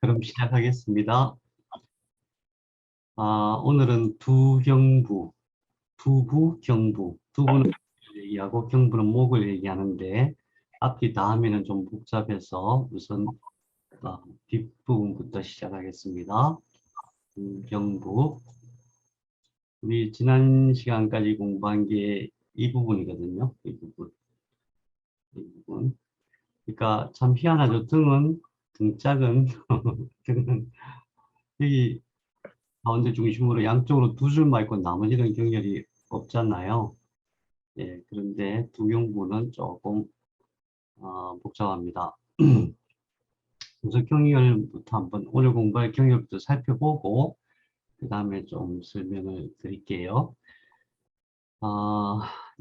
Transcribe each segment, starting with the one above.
그럼 시작하겠습니다. 오늘은 두경부, 두부, 경부. 두부는 얘기하고 경부는 목을 얘기하는데 앞뒤 다음에는 좀 복잡해서 우선 뒷부분부터 시작하겠습니다. 경부. 우리 지난 시간까지 공부한 게 이 부분이거든요. 이 부분. 이 부분. 그러니까 참 희한하죠. 등짝은, 등은 여기 가운데 중심으로 양쪽으로 두 줄만 있고 나머지는 경열이 없잖아요. 예, 그런데 두경부는 조금 복잡합니다. 우선 경열부터 한번 오늘 공부할 경열부터 살펴보고 그 다음에 좀 설명을 드릴게요.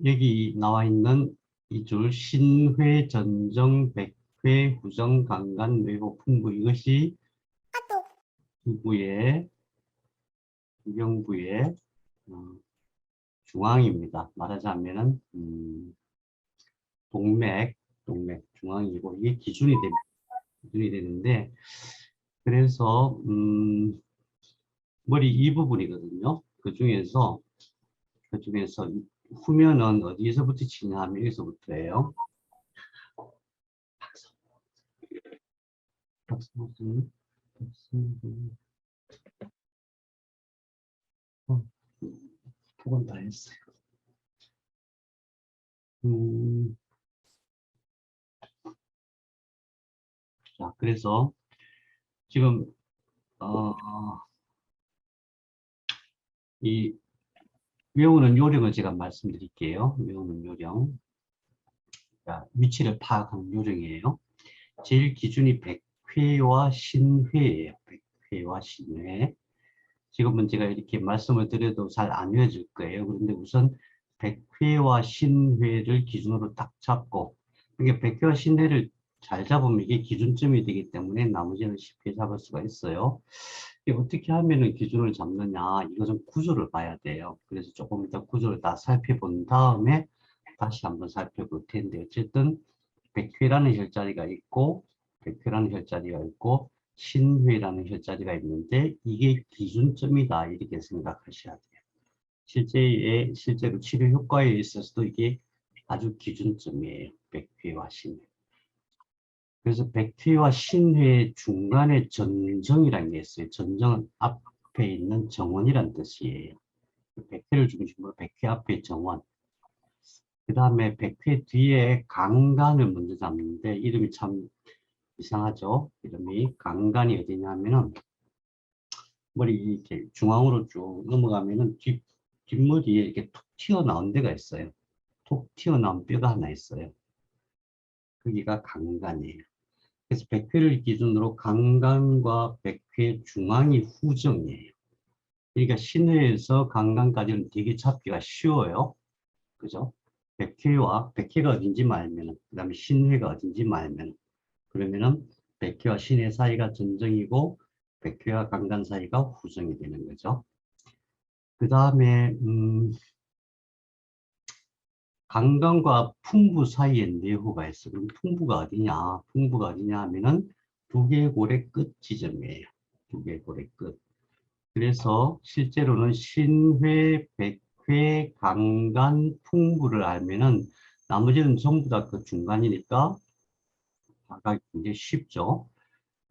여기 나와 있는 이 줄 신회, 전정, 백회, 후정, 강간, 외호, 풍부 이것이 두부의 두경부의 중앙입니다. 말하자면은 동맥 중앙이고 이게 기준이 되는데 그래서 머리 이 부분이거든요. 그 중에서 후면은 어디서부터 치냐 하면 여기서부터예요. 두 번 다 했어요. 자, 그래서 지금 이 외우는 요령을 제가 말씀드릴게요. 외우는 요령. 자, 위치를 파악하는 요령이에요. 제일 기준이 백회와 신회예요. 백회와 신회. 지금은 제가 이렇게 말씀을 드려도 잘 안 외워질 거예요. 그런데 우선 백회와 신회를 기준으로 딱 잡고, 이게 백회와 신회를 잘 잡으면 이게 기준점이 되기 때문에 나머지는 쉽게 잡을 수가 있어요. 이게 어떻게 하면은 기준을 잡느냐, 이것은 구조를 봐야 돼요. 그래서 조금 이따 구조를 다 살펴본 다음에 다시 한번 살펴볼 텐데, 어쨌든 백회라는 혈자리가 있고, 백회라는 혈자리가 있고, 신회라는 혈자리가 있는데 이게 기준점이다 이렇게 생각하셔야 돼요. 실제로 치료 효과에 있어서도 이게 아주 기준점이에요. 백회와 신회. 그래서 백회와 신회 중간에 전정이라는 게 있어요. 전정은 앞에 있는 정원이란 뜻이에요. 백회를 중심으로 백회 앞에 정원. 그 다음에 백회 뒤에 강간을 먼저 잡는데 이름이 참 이상하죠? 이름이 강간이 어디냐면은 머리 이렇게 중앙으로 쭉 넘어가면은 뒷머리에 이렇게 툭 튀어나온 데가 있어요. 툭 튀어나온 뼈가 하나 있어요. 거기가 강간이에요. 그래서 백회를 기준으로 강간과 백회 중앙이 후정이에요. 그러니까 신회에서 강간까지는 되게 잡기가 쉬워요. 그죠? 백회가 어딘지 알면, 그 다음에 신회가 어딘지 알면, 그러면은 백회와 신회 사이가 전정이고, 백회와 강간 사이가 후정이 되는 거죠. 그 다음에 강간과 풍부 사이에 내후가 있어. 그럼 풍부가 어디냐? 풍부가 어디냐 하면은 두개골의 끝 지점이에요. 두개골의 끝. 그래서 실제로는 신회, 백회, 강간, 풍부를 알면은 나머지는 전부 다 그 중간이니까 다가기 굉장히 쉽죠.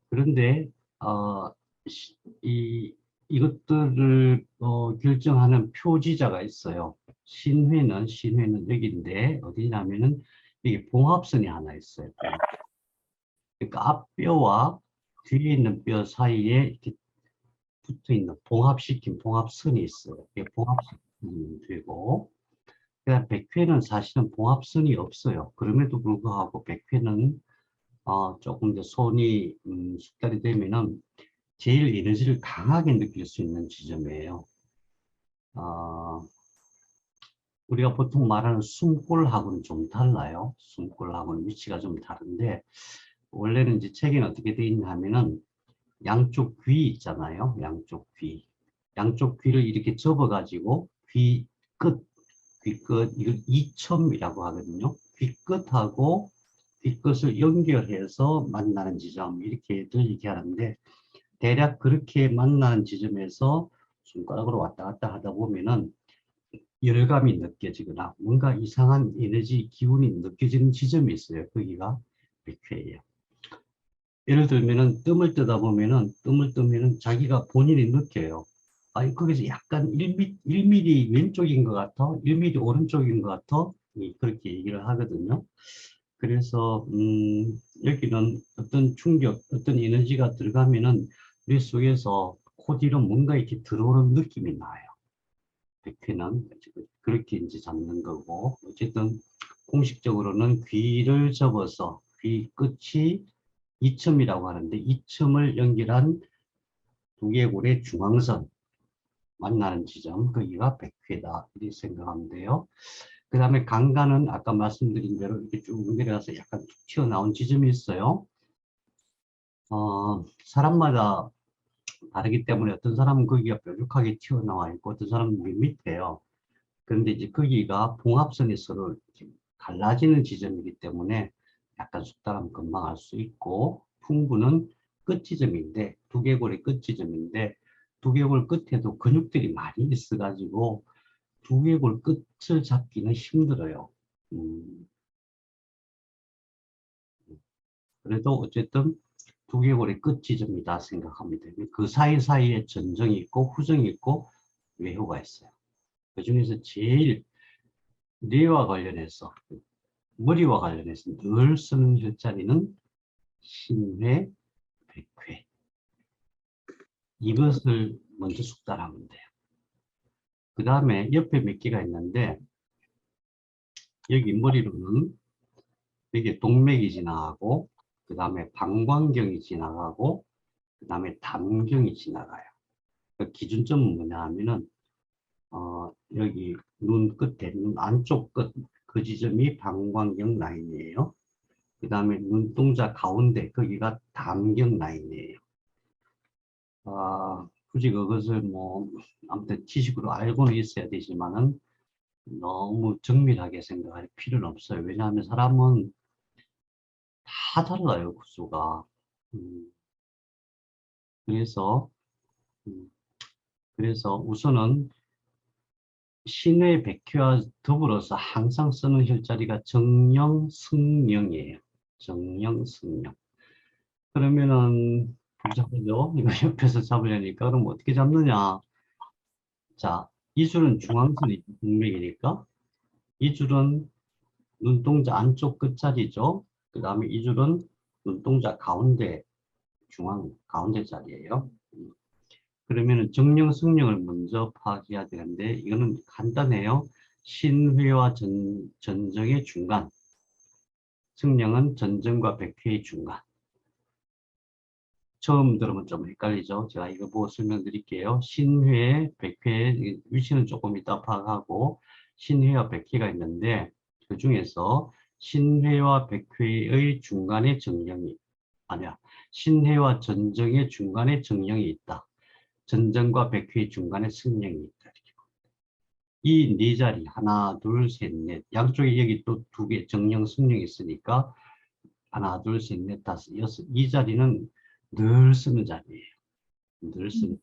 그런데 이것들을 결정하는 표지자가 있어요. 신회는 여기인데 어디냐면은 여기 봉합선이 하나 있어요. 그러니까 앞뼈와 뒤에 있는 뼈 사이에 이렇게 붙어 있는 봉합시킨 봉합선이 있어요. 이게 봉합선이 되고, 그다음 백회는 사실은 봉합선이 없어요. 그럼에도 불구하고 백회는 조금 더 손이 숙달이 되면은 제일 에너지를 강하게 느낄 수 있는 지점이에요. 우리가 보통 말하는 숨골하고는 좀 달라요. 숨골하고는 위치가 좀 다른데, 원래는 이제 책에는 어떻게 되어 있냐 하면은, 양쪽 귀 있잖아요. 양쪽 귀. 양쪽 귀를 이렇게 접어가지고, 이걸 이첨이라고 하거든요. 귀끝하고 귀끝을 연결해서 만나는 지점, 이렇게들 얘기하는데, 대략 그렇게 만나는 지점에서 손가락으로 왔다 갔다 하다 보면은 열감이 느껴지거나 뭔가 이상한 에너지 기운이 느껴지는 지점이 있어요. 거기가 백회예요. 예를 들면은 뜸을 뜨면은 자기가 본인이 느껴요. 아, 거기서 약간 1mm 왼쪽인 것 같아, 1mm 오른쪽인 것 같아, 그렇게 얘기를 하거든요. 그래서 여기는 어떤 충격, 어떤 에너지가 들어가면은 뇌 속에서 코 뒤로 뭔가 이렇게 들어오는 느낌이 나요. 백회는 그렇게 이제 잡는 거고, 어쨌든 공식적으로는 귀를 접어서 귀 끝이 이첨이라고 하는데, 이첨을 연결한 두개골의 중앙선 만나는 지점, 거기가 백회다 이렇게 생각하면 돼요. 그 다음에 강간은 아까 말씀드린 대로 이렇게 쭉 내려가서 약간 툭 튀어나온 지점이 있어요. 사람마다 다르기 때문에 어떤 사람은 거기가 뾰족하게 튀어나와 있고 어떤 사람은 밋밋해요. 그런데 이제 거기가 봉합선이 서로 갈라지는 지점이기 때문에 약간 숙달하면 금방 알 수 있고, 풍부는 끝지점인데, 두개골의 끝지점인데, 두개골 끝에도 근육들이 많이 있어가지고 두개골 끝을 잡기는 힘들어요. 음, 그래도 어쨌든 두개골의 끝지점이다 생각합니다. 그 사이사이에 전정이 있고 후정이 있고 외호가 있어요. 그 중에서 제일 뇌와 관련해서, 머리와 관련해서 늘 쓰는 혈자리는 신회, 백회. 이것을 먼저 숙달하면 돼요. 그 다음에 옆에 몇 개가 있는데, 여기 머리로는 여기 동맥이 지나가고, 그 다음에 방광경이 지나가고, 그 다음에 담경이 지나가요. 그 기준점은 뭐냐 하면은, 여기 눈 끝에, 눈 안쪽 끝, 그 지점이 방광경 라인이에요. 그 다음에 눈동자 가운데, 거기가 담경 라인이에요. 굳이 그것을 뭐, 아무튼 지식으로 알고는 있어야 되지만은, 너무 정밀하게 생각할 필요는 없어요. 왜냐하면 사람은 다 달라요, 구조가. 음, 그래서, 음, 그래서 우선은 신의 백회와 더불어서 항상 쓰는 혈자리가 정령, 승령이에요. 정령, 승령. 그러면은 복잡하죠? 이거 옆에서 잡으려니까. 그럼 어떻게 잡느냐? 자, 이 줄은 중앙선이 동맥이니까 이 줄은 눈동자 안쪽 끝자리죠. 그 다음에 이 줄은 눈동자 가운데, 중앙 가운데 자리예요. 그러면은 정령, 승령을 먼저 파악해야 되는데 이거는 간단해요. 신회와 전정의 중간, 승령은 전정과 백회의 중간. 처음 들으면 좀 헷갈리죠. 제가 이거 보고 설명드릴게요. 신회, 백회 위치는 조금 이따 파악하고 신회와 백회가 있는데 그 중에서 신회와 백회의 중간에 정령이 아니야. 신회와 전정의 중간에 정령이 있다. 전정과 백회의 중간에 승령이 있다. 이 네 자리 하나, 둘, 셋, 넷 양쪽에 여기 또 두 개 정령, 승령이 있으니까 하나, 둘, 셋, 넷, 다섯, 여섯 이 자리는 늘 쓰는 자리예요. 늘 쓰는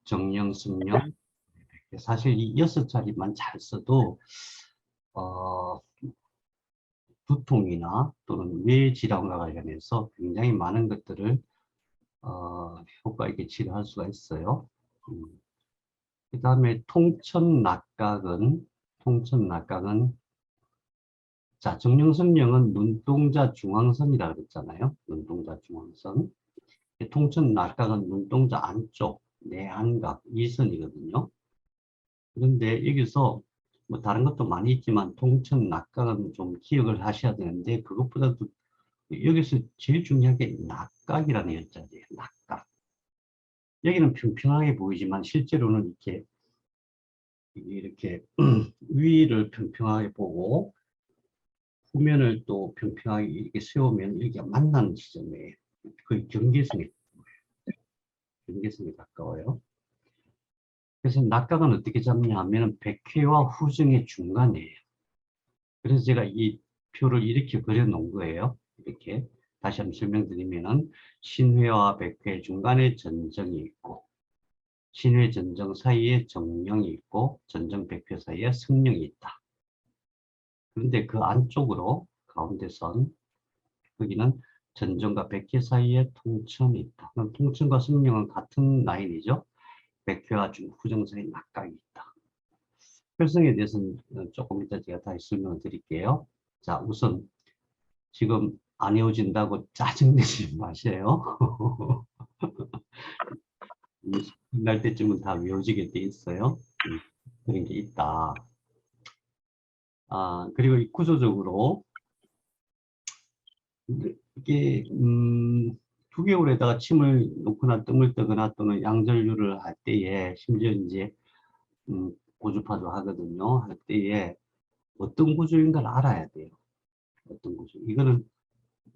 정령, 승령 사실 이 여섯 자리만 잘 써도 어, 두통이나 또는 뇌질환과 관련해서 굉장히 많은 것들을 효과 있게 치료할 수가 있어요. 그 다음에 통천낙각은 자, 정령성령은 눈동자 중앙선이라 그랬잖아요. 눈동자 중앙선. 통천낙각은 눈동자 안쪽, 내안각, 이선이거든요. 그런데 여기서 뭐 다른 것도 많이 있지만 통천낙각은 좀 기억을 하셔야 되는데 그것보다도 여기서 제일 중요한 게 낙각이라는 글자예요. 낙각. 여기는 평평하게 보이지만 실제로는 이렇게 위를 평평하게 보고 후면을 또 평평하게 이렇게 세우면 여기가 만나는 지점이에요. 거의 경계선에 가까워요. 그래서 낙각은 어떻게 잡냐 하면 백회와 후정의 중간이에요. 그래서 제가 이 표를 이렇게 그려 놓은 거예요. 이렇게 다시 한번 설명드리면은 신회와 백회 중간에 전정이 있고 신회 전정 사이에 정령이 있고 전정 백회 사이에 승령이 있다. 그런데 그 안쪽으로 가운데 선 여기는 전정과 백회 사이에 통천이 있다. 그럼 통천과 승령은 같은 라인이죠. 백회와 후정 사이에 낙각이 있다. 활성에 대해서는 조금 이따 제가 다시 설명을 드릴게요. 자, 우선 지금 안 외워진다고 짜증내지 마세요. 끝날 때쯤은 다 외워지게 돼 있어요. 그런 게 있다. 그리고 이 구조적으로 이게 9개월에다가 침을 놓거나 뜸을 뜨거나 또는 양절유를 할 때에 심지어 이제 고주파도 하거든요. 할 때에 어떤 구조인가를 알아야 돼요. 어떤 구조. 이거는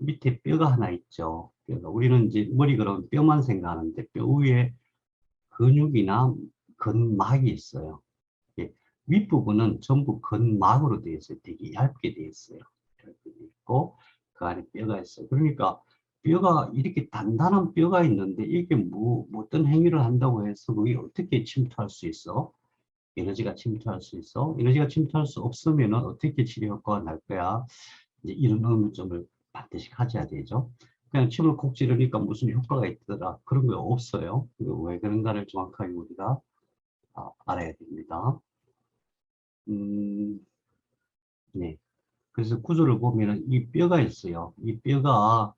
밑에 뼈가 하나 있죠. 뼈가. 우리는 이제 머리 그러면 뼈만 생각하는데 뼈 위에 근육이나 근막이 있어요. 윗부분은 전부 근막으로 되어 있어요. 되게 얇게 되어 있어요. 얇게 되어 있고 그 안에 뼈가 있어요. 그러니까 뼈가 이렇게 단단한 뼈가 있는데 이게 어떤 행위를 한다고 해서 그게 어떻게 침투할 수 있어? 에너지가 침투할 수 있어? 에너지가 침투할 수 없으면 어떻게 치료 효과가 날 거야? 이제 이런 의문점을 반드시 가져야 되죠. 그냥 침을 콕 찌르니까 무슨 효과가 있더라. 그런 거 없어요. 왜 그런가를 정확하게 우리가 알아야 됩니다. 네. 그래서 구조를 보면은 이 뼈가 있어요. 이 뼈가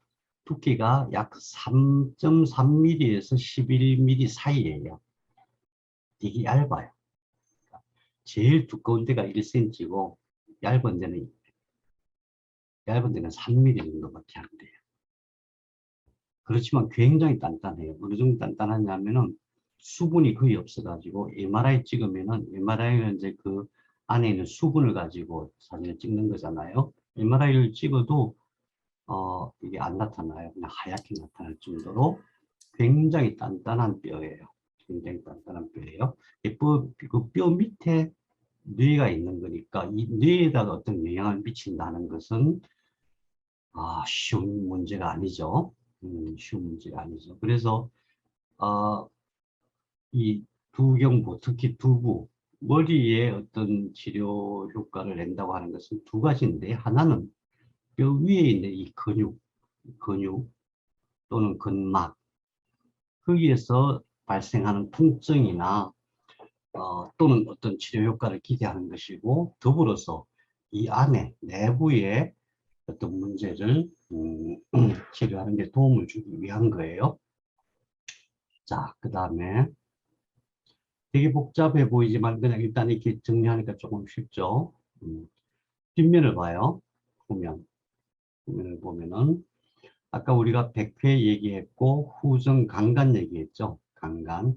두께가 약 3.3mm에서 11mm 사이에요. 되게 얇아요. 제일 두꺼운 데가 1cm고 얇은 데는 3mm 정도밖에 안 돼요. 그렇지만 굉장히 단단해요. 어느 정도 단단하냐면은 수분이 거의 없어가지고 MRI 찍으면은 MRI는 이제 그 안에 있는 수분을 가지고 사진을 찍는 거잖아요. MRI를 찍어도 이게 안 나타나요. 그냥 하얗게 나타날 정도로 굉장히 단단한 뼈예요. 굉장히 단단한 뼈예요. 그 뼈 밑에 뇌가 있는 거니까 이 뇌에다가 어떤 영향을 미친다는 것은 쉬운 문제가 아니죠. 쉬운 문제가 아니죠. 그래서 이 두경부, 특히 두부, 머리에 어떤 치료 효과를 낸다고 하는 것은 두 가지인데 하나는 뼈 위에 있는 이 근육 또는 근막 거기에서 발생하는 통증이나 또는 어떤 치료 효과를 기대하는 것이고 더불어서 이 안에 내부에 어떤 문제를 치료하는 데 도움을 주기 위한 거예요. 자, 그 다음에 되게 복잡해 보이지만 그냥 일단 이렇게 정리하니까 조금 쉽죠. 뒷면을 봐요. 후면을 보면은 아까 우리가 백회 얘기했고 후정 강간 얘기했죠. 강간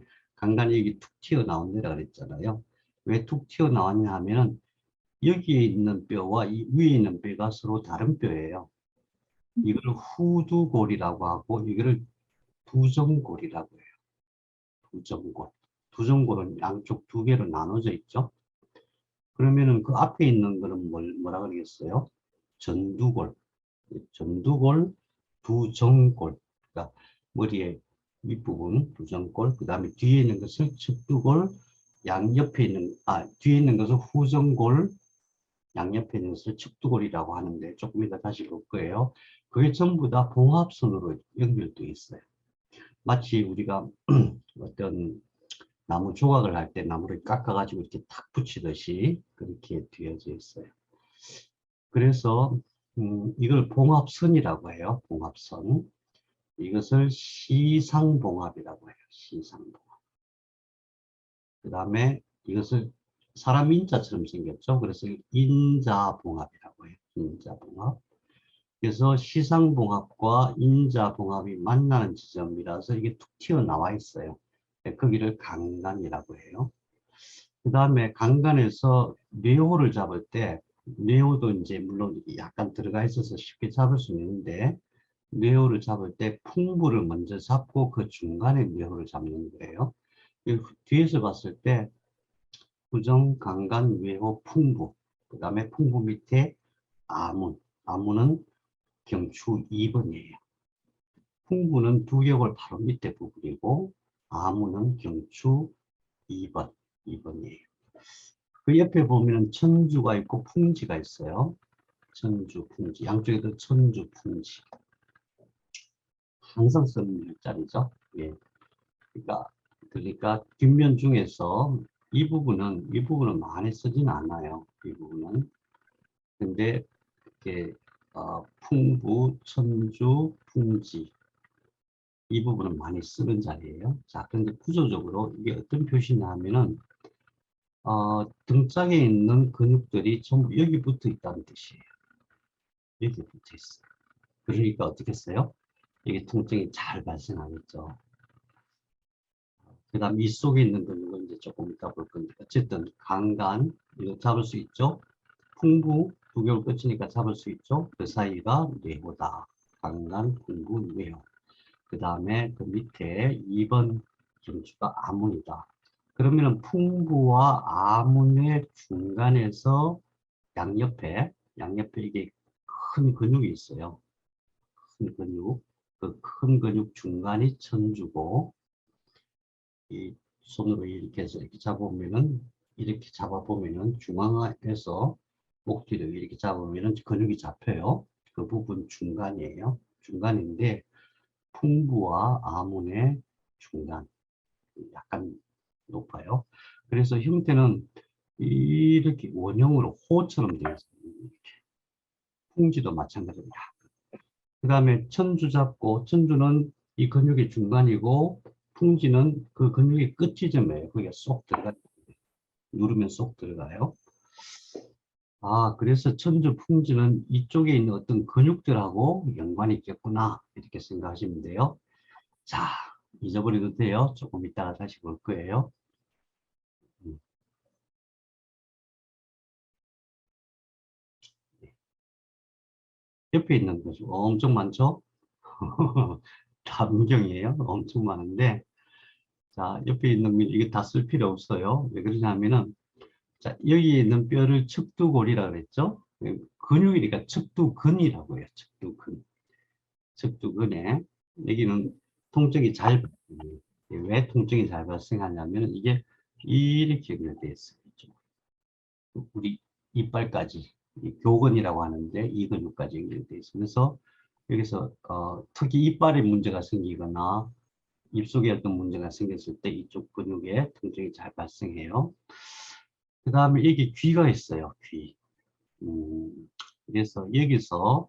여기 툭 튀어나온다라 그랬잖아요. 왜 툭 튀어나왔냐 하면은 여기에 있는 뼈와 이 위에 있는 뼈가 서로 다른 뼈예요. 이걸 후두골이라고 하고 이거를 두정골이라고 해요. 두정골. 두정골은 양쪽 두 개로 나눠져 있죠. 그러면은 그 앞에 있는 거는 뭐라 그러겠어요? 전두골. 전두골, 두정골. 그러니까 머리의 윗부분 두정골, 그 다음에 뒤에 있는 것을 측두골, 뒤에 있는 것은 후정골, 양옆에 있는 것을 측두골이라고 하는데 조금 이따 다시 볼 거예요. 그게 전부 다 봉합선으로 연결되어 있어요. 마치 우리가 어떤 나무 조각을 할 때 나무를 깎아가지고 이렇게 탁 붙이듯이 그렇게 되어져 있어요. 그래서 이걸 봉합선이라고 해요. 봉합선. 이것을 시상봉합이라고 해요. 시상봉합. 그 다음에 이것을 사람 인자처럼 생겼죠. 그래서 인자봉합이라고 해요. 인자봉합. 그래서 시상봉합과 인자봉합이 만나는 지점이라서 이게 툭 튀어나와 있어요. 거기를 강간이라고 해요. 그 다음에 강간에서 뇌호를 잡을 때 뇌호도 이제 물론 약간 들어가 있어서 쉽게 잡을 수 있는데 뇌호를 잡을 때 풍부를 먼저 잡고 그 중간에 뇌호를 잡는 거예요. 뒤에서 봤을 때 부정, 강간, 뇌호, 풍부 그 다음에 풍부 밑에 아문, 아문은 경추 2번이에요. 풍부는 두격골 바로 밑에 부분이고 아무는 경추 2번이에요. 그 옆에 보면 천주가 있고 풍지가 있어요. 천주, 풍지. 양쪽에도 천주, 풍지. 항상 쓰는 자리죠. 예. 그러니까 뒷면 중에서 이 부분은 많이 쓰진 않아요. 이 부분은. 근데 이렇게 풍부, 천주, 풍지 이 부분은 많이 쓰는 자리예요. 자, 그런데 구조적으로 이게 어떤 표시냐 하면은 등짝에 있는 근육들이 전부 여기 붙어 있다는 뜻이에요. 여기 붙어 있어요. 그러니까 어떻게 했어요? 이게 통증이 잘 발생하겠죠. 그 다음 이 속에 있는 근육은 이제 조금 이따 볼 건데 어쨌든 강간 이거 잡을 수 있죠. 풍부 두 개월 끝이니까 잡을 수 있죠. 그 사이가 뇌보다 강간, 풍부, 뇌요. 그 다음에 그 밑에 2번 경추가 아문이다. 그러면 풍부와 아문의 중간에서 양옆에 이게 큰 근육이 있어요. 큰 근육. 그 큰 근육 중간이 천주고 이 손으로 이렇게 해서 이렇게 잡아보면은 이렇게 잡아보면은 중앙에서 목 뒤로 이렇게 잡으면은 근육이 잡혀요. 그 부분 중간이에요. 중간인데 풍부와 아문의 중간 약간 높아요. 그래서 형태는 이렇게 원형으로 호처럼 되어 있습니다. 이렇게. 풍지도 마찬가지입니다. 그 다음에 천주 잡고 천주는 이 근육의 중간이고 풍지는 그 근육의 끝 지점에 거기가 쏙 들어가 누르면 쏙 들어가요. 그래서 천주 풍지는 이쪽에 있는 어떤 근육들하고 연관이 있겠구나 이렇게 생각하시면 돼요. 자, 잊어버려도 돼요. 조금 이따가 다시 볼 거예요. 옆에 있는 것이 엄청 많죠? 다 문경이에요. 엄청 많은데 자, 옆에 있는 이게 다 쓸 필요 없어요. 왜 그러냐면은 자, 여기 있는 뼈를 척두골이라고 그랬죠? 근육이니까 척두근이라고 해요. 척두근. 척두근에 여기는 통증이 왜 통증이 잘 발생하냐면 이게 이렇게 연결되어 있어요. 우리 이빨까지 교근이라고 하는데 이 근육까지 연결되어 있어요. 그래서 여기서 특히 이빨에 문제가 생기거나 입속에 어떤 문제가 생겼을 때 이쪽 근육에 통증이 잘 발생해요. 그 다음에 여기 귀가 있어요. 귀. 그래서 여기서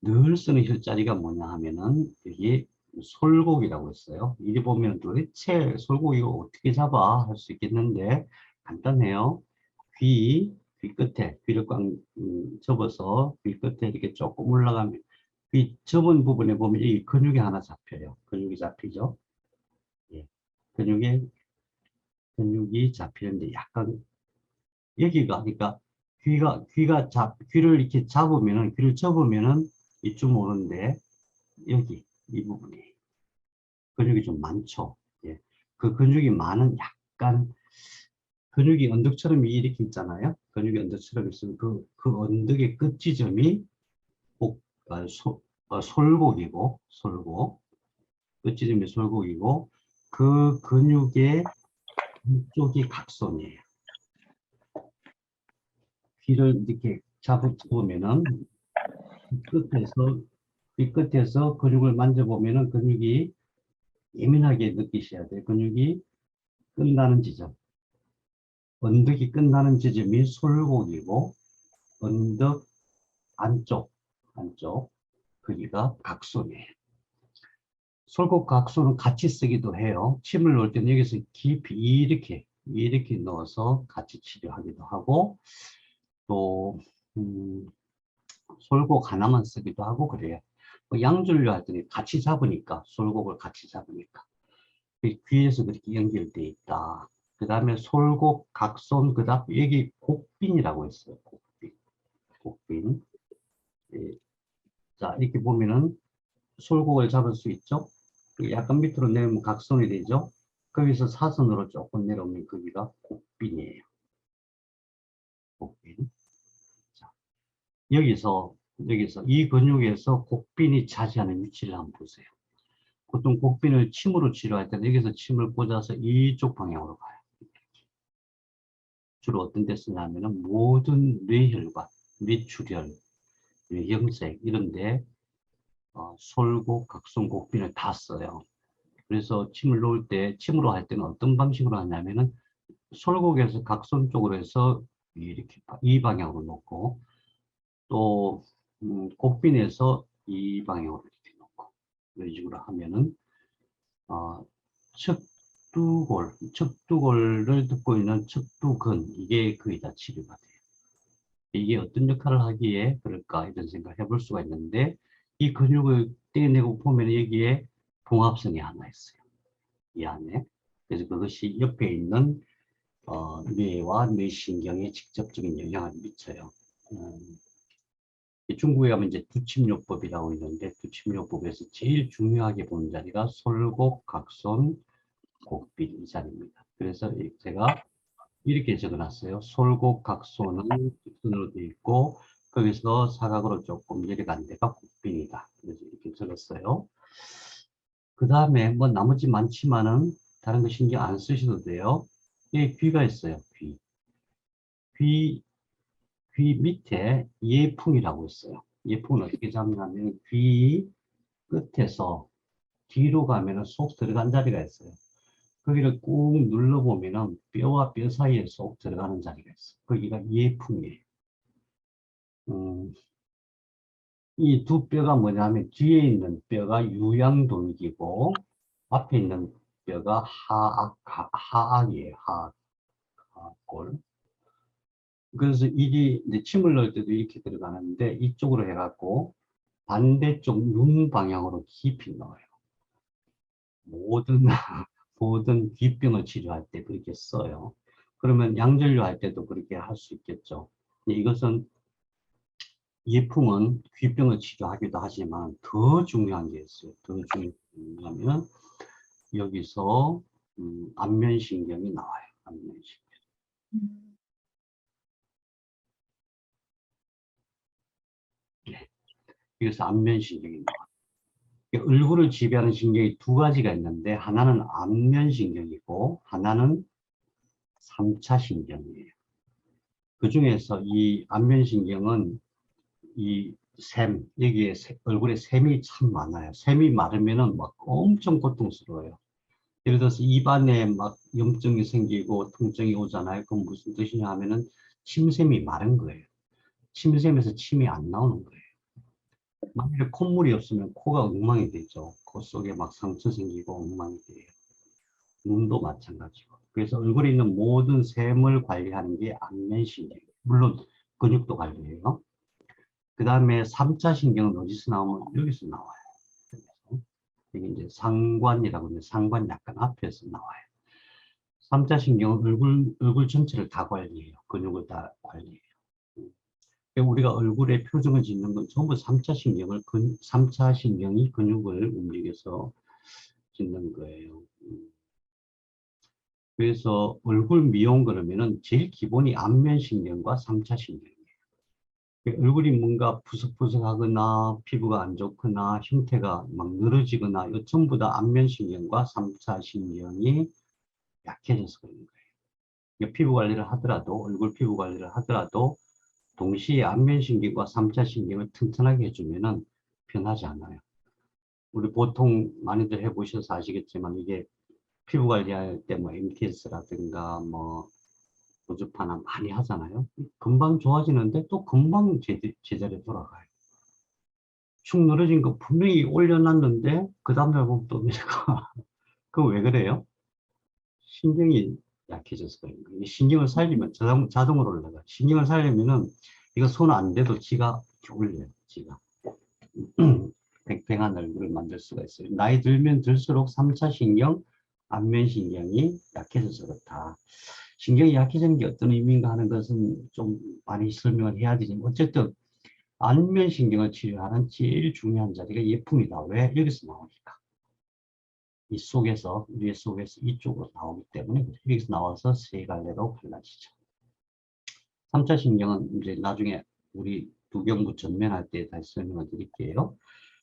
늘 쓰는 혈자리가 뭐냐 하면은 여기 솔곡이라고 했어요. 이리 보면 도대체 솔곡 이거 어떻게 잡아 할 수 있겠는데 간단해요. 귀 끝에 귀를 꽉 접어서 귀 끝에 이렇게 조금 올라가면 귀 접은 부분에 보면 이 근육이 하나 잡혀요. 근육이 잡히죠. 예. 근육이 잡히는데 약간 여기가 그러니까 귀를 이렇게 잡으면은 귀를 접으면은 이쯤 오는데 여기 이 부분이 근육이 좀 많죠. 예. 그 근육이 많은 약간 근육이 언덕처럼 이렇게 있잖아요. 근육이 언덕처럼 있으면 그 언덕의 끝 지점이 솔곡이고 솔곡 끝 지점이 솔곡이고 그 근육의 이쪽이 각선이에요. 귀를 이렇게 잡으면은 이 끝에서 근육을 만져보면은 근육이 예민하게 느끼셔야 돼요. 근육이 끝나는 지점. 언덕이 끝나는 지점이 솔곡이고 언덕 안쪽 거기가 각선이에요. 솔곡 각선은 같이 쓰기도 해요. 침을 놓을 때는 여기서 깊이 이렇게 넣어서 같이 치료하기도 하고 또 솔곡 하나만 쓰기도 하고 그래요. 양줄료 할 때는 같이 잡으니까 솔곡을 같이 잡으니까 귀에서 그렇게 연결되어 있다. 그 다음에 솔곡, 각손, 그 다음 여기 곡빈이라고 했어요. 곡빈. 예. 자, 이렇게 보면은 솔곡을 잡을 수 있죠. 약간 밑으로 내리면 각손이 되죠. 거기서 사선으로 조금 내려오면 거기가 곡빈이에요. 곡빈. 자, 여기서 이 근육에서 곡빈이 차지하는 위치를 한번 보세요. 보통 곡빈을 침으로 치료할 때는 여기서 침을 꽂아서 이쪽 방향으로 가요. 주로 어떤 데 쓰냐면은 모든 뇌혈관, 뇌출혈, 뇌경색 이런데 솔곡, 각성, 곡빈을 다 써요. 그래서 침을 놓을 때 침으로 할 때는 어떤 방식으로 하냐면은 솔곡에서 각선 쪽으로 해서 이렇게 이 방향으로 놓고 또 곡빈에서 이 방향으로 이렇게 놓고 이런 식으로 하면은 척두골을 듣고 있는 척두근 이게 거의 다 치료가 돼요. 이게 어떤 역할을 하기에 그럴까 이런 생각을 해볼 수가 있는데 이 근육을 떼내고 보면 여기에 봉합선이 하나 있어요. 이 안에. 그래서 그것이 옆에 있는 뇌와 뇌신경에 직접적인 영향을 미쳐요. 중국에 가면 이제 두침요법이라고 있는데 두침요법에서 제일 중요하게 보는 자리가 솔곡, 각손, 곡빈 이 자리입니다. 그래서 제가 이렇게 적어놨어요. 솔곡, 각손은 직선으로 되어 있고 거기서 사각으로 조금 내려간 데가 곡빈이다. 그래서 이렇게 적었어요. 그 다음에 뭐 나머지 많지만은 다른 거 신경 안 쓰셔도 돼요. 여기 귀가 있어요. 귀. 귀, 귀 밑에 예풍이라고 있어요. 예풍은 어떻게 잡냐면 귀 끝에서 뒤로 가면은 쏙 들어간 자리가 있어요. 거기를 꾹 눌러보면은 뼈와 뼈 사이에 쏙 들어가는 자리가 있어요. 거기가 예풍이에요. 이 두 뼈가 뭐냐면 뒤에 있는 뼈가 유양돌기고 앞에 있는 뼈가 하악이에요. 하악골. 그래서 이게 이제 침을 넣을 때도 이렇게 들어가는데 이쪽으로 해갖고 반대쪽 눈 방향으로 깊이 넣어요. 모든 모든 귀병을 치료할 때 그렇게 써요. 그러면 양절류 할 때도 그렇게 할 수 있겠죠. 이것은 예품은 귀병을 치료하기도 하지만 더 중요한 게 있어요. 더 중요한 게 뭐냐면 여기서 안면신경이 나와요. 안면신경. 네. 여기서 안면신경이 나와요. 얼굴을 지배하는 신경이 두 가지가 있는데 하나는 안면신경이고 하나는 3차 신경이에요. 그 중에서 이 안면신경은 이 여기에 얼굴에 샘이 참 많아요. 샘이 마르면은 막 엄청 고통스러워요. 예를 들어서 입안에 막 염증이 생기고 통증이 오잖아요. 그건 무슨 뜻이냐 하면은 침샘이 마른 거예요. 침샘에서 침이 안 나오는 거예요. 만약에 콧물이 없으면 코가 엉망이 되죠. 코 속에 막 상처 생기고 엉망이 돼요. 눈도 마찬가지고. 그래서 얼굴에 있는 모든 샘을 관리하는 게 안면신경이에요. 물론 근육도 관리해요. 그 다음에 3차 신경은 어디서 나오면 여기서 나와요. 이게 이제 상관이라고 하는데 상관 약간 앞에서 나와요. 3차 신경은 얼굴 전체를 다 관리해요. 근육을 다 관리해요. 우리가 얼굴에 표정을 짓는 건 전부 3차 신경을, 3차 신경이 근육을 움직여서 짓는 거예요. 그래서 얼굴 미용 그러면은 제일 기본이 안면신경과 3차 신경이에요. 얼굴이 뭔가 푸석푸석하거나 피부가 안 좋거나 형태가 막 늘어지거나 이 전부 다 안면신경과 3차 신경이 약해져서 그런 거예요. 피부 관리를 하더라도 얼굴 피부 관리를 하더라도 동시에 안면신경과 3차 신경을 튼튼하게 해주면은 변하지 않아요. 우리 보통 많이들 해보셔서 아시겠지만 이게 피부 관리할 때 뭐 MTS라든가 뭐 고주파나 많이 하잖아요. 금방 좋아지는데 또 금방 제자리에 돌아가요. 축 늘어진 거 분명히 올려놨는데 그 다음날 보면 또 내려가. 그거 왜 그래요? 신경이 약해져서 그런 거예요. 신경을 살리면 자동으로 올라가. 신경을 살리면은 이거 손 안 대도 지가 올려요. 지가. 팽팽한 얼굴을 만들 수가 있어요. 나이 들면 들수록 3차 신경, 안면신경이 약해져서 그렇다. 신경이 약해지는 게 어떤 의미인가 하는 것은 좀 많이 설명을 해야 되지만 어쨌든 안면신경을 치료하는 제일 중요한 자리가 예품이다. 왜? 여기서 나오니까. 이 속에서, 뇌 속에서 이쪽으로 나오기 때문에 여기서 나와서 세 갈래로 갈라지죠. 3차 신경은 이제 나중에 우리 두경부 전면할 때 다시 설명을 드릴게요.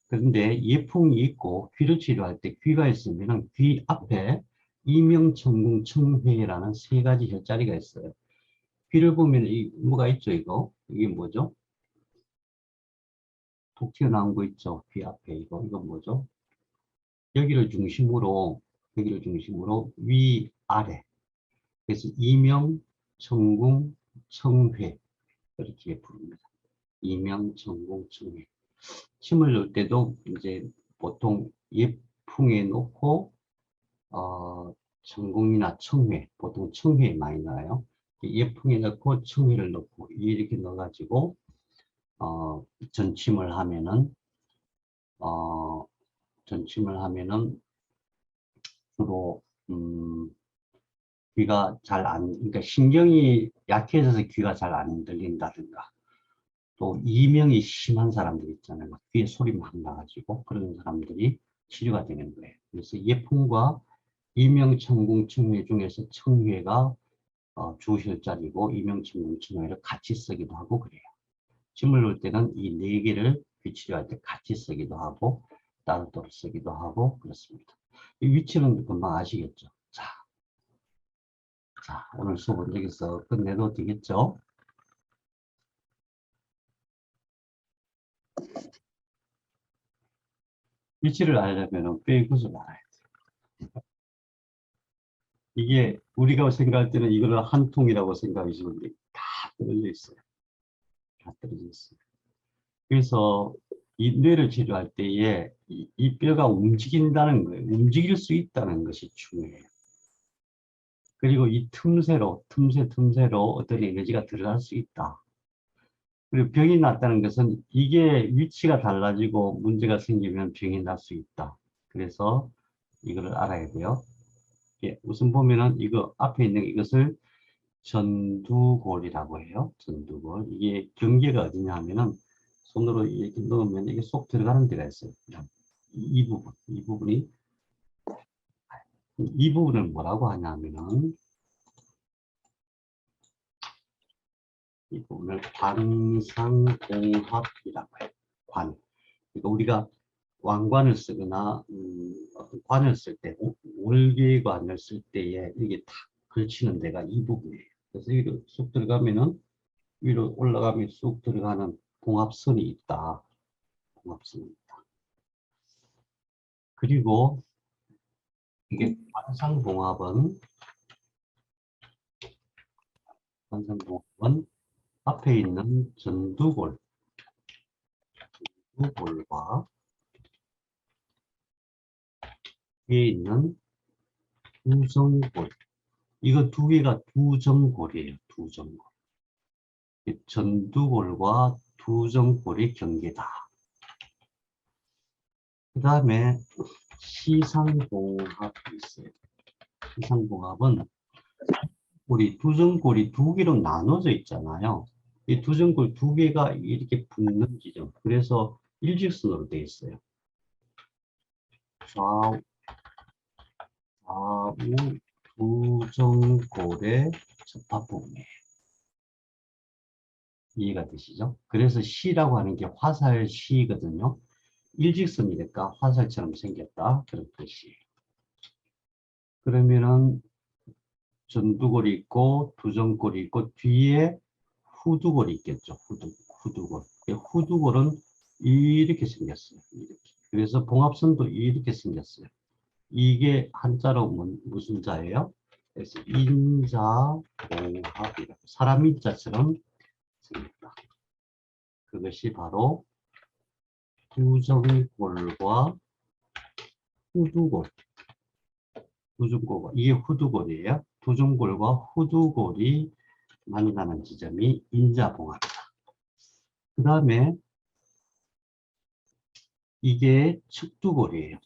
그런데 예풍이 있고 귀를 치료할 때 귀가 있으면 귀 앞에 이명천궁청회라는 세 가지 혈자리가 있어요. 귀를 보면 이 뭐가 있죠, 이거? 이게 뭐죠? 톡 튀어나온 거 있죠? 귀 앞에 이거 뭐죠? 여기를 중심으로, 여기를 중심으로 위, 아래. 그래서 이명, 천궁, 청회. 이렇게 부릅니다. 이명, 천궁, 청회. 침을 넣을 때도 이제 보통 예풍에 놓고, 천궁이나 청회, 보통 청회에 많이 넣어요. 예풍에 넣고 청회를 넣고, 이렇게 넣어가지고, 전침을 하면은, 어, 전침을 하면은 주로, 귀가 잘 안, 그러니까 신경이 약해져서 귀가 잘 안 들린다든가, 또 이명이 심한 사람들 있잖아요. 막 귀에 소리 막 나가지고 그런 사람들이 치료가 되는 거예요. 그래서 예풍과 이명, 천궁, 청회 중에서 청회가 주혈자리고 이명, 천궁, 청회를 같이 쓰기도 하고 그래요. 침을 놓을 때는 이 네 개를 귀 치료할 때 같이 쓰기도 하고 따로따로 쓰기도 하고 그렇습니다. 이 위치는 금방 아시겠죠? 자, 오늘 수업은 여기서 끝내도 되겠죠? 위치를 알려면 뼈의 구조를 알아야 돼. 이게 우리가 생각할 때는 이거를 한 통이라고 생각하시는데 다 떨어져 있어요. 다 떨어져 있어요. 그래서 이 뇌를 치료할 때에 이 뼈가 움직인다는 거예요. 움직일 수 있다는 것이 중요해요. 그리고 이 틈새로 어떤 에너지가 들어갈 수 있다. 그리고 병이 났다는 것은 이게 위치가 달라지고 문제가 생기면 병이 날 수 있다. 그래서 이거를 알아야 돼요. 예, 우선 보면은 이거 앞에 있는 이것을 전두골이라고 해요. 전두골. 이게 경계가 어디냐 하면은 손으로 이렇게 넣으면 이게 쏙 들어가는 데가 있어요. 이 부분, 이 부분을 뭐라고 하냐면은 이 부분을 관상공합이라고 해요. 관. 그러니까 우리가 왕관을 쓰거나 어떤 관을 쓸 때, 월계관을 쓸 때에 이게 탁 걸치는 데가 이 부분이에요. 그래서 위로 쑥 들어가면은 위로 올라가면 쑥 들어가는 봉합선이 있다. 봉합선이 있다. 그리고 이게 관상봉합은 앞에 있는 전두골과 뒤에 있는 두정골. 이거 두 개가 두정골이에요. 두정골. 전두골과 두정골이 경계다. 그 다음에 시상봉합이 있어요. 시상봉합은 우리 두정골이 두 개로 나눠져 있잖아요. 이 두정골 두 개가 이렇게 붙는 지점. 그래서 일직선으로 되어 있어요. 좌우 두정골의 접합 부분이에요. 이해가 되시죠? 그래서 시라고 하는 게 화살시거든요. 일직선이니까 화살처럼 생겼다. 그런 뜻이에요. 그러면은 전두골이 있고 두정골이 있고 뒤에 후두골이 있겠죠. 후두골. 후두골은 이렇게 생겼어요. 이렇게. 그래서 봉합선도 이렇게 생겼어요. 이게 한자로 무슨 자예요? 그래서 인자봉합이라고 사람 인자처럼 생겼다. 그것이 바로 두정골과 후두골. 두정골과 이게 후두골이에요. 두정골과 후두골이 만나는 지점이 인자봉합이다. 그 다음에 이게 측두골이에요.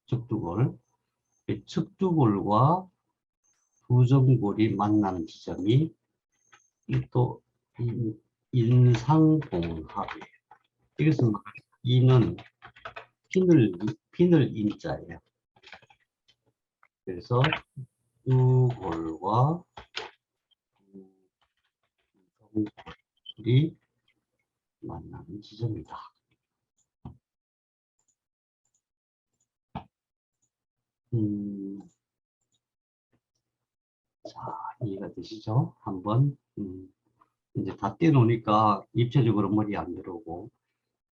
측두골. 측두골과 두정골이 만나는 지점이 또 인상봉합이에요. 이것은 이는 피늘 인자예요. 그래서 두골과 두정골이 만나는 지점이다. 자, 이해가 되시죠? 한번 이제 다 떼놓으니까 입체적으로 머리 안 들어오고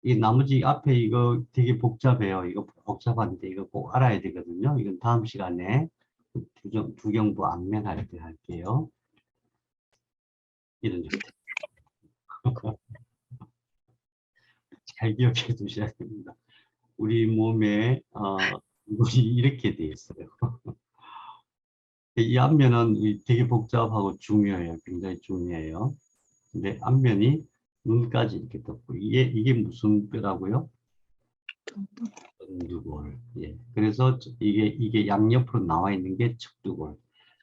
이 나머지 앞에 이거 되게 복잡해요. 이거 복잡한데 이거 꼭 알아야 되거든요. 이건 다음 시간에 두경부 앞면 할 때 할게요. 이런 형태. 잘 기억해 두셔야 됩니다. 우리 몸에 이것이 이렇게 돼 있어요. 이 앞면은 되게 복잡하고 중요해요. 굉장히 중요해요. 근데 앞면이 눈까지 이렇게 덮고 이게 무슨 뼈라고요? 전두골. 예. 그래서 이게 양옆으로 나와 있는 게 척두골.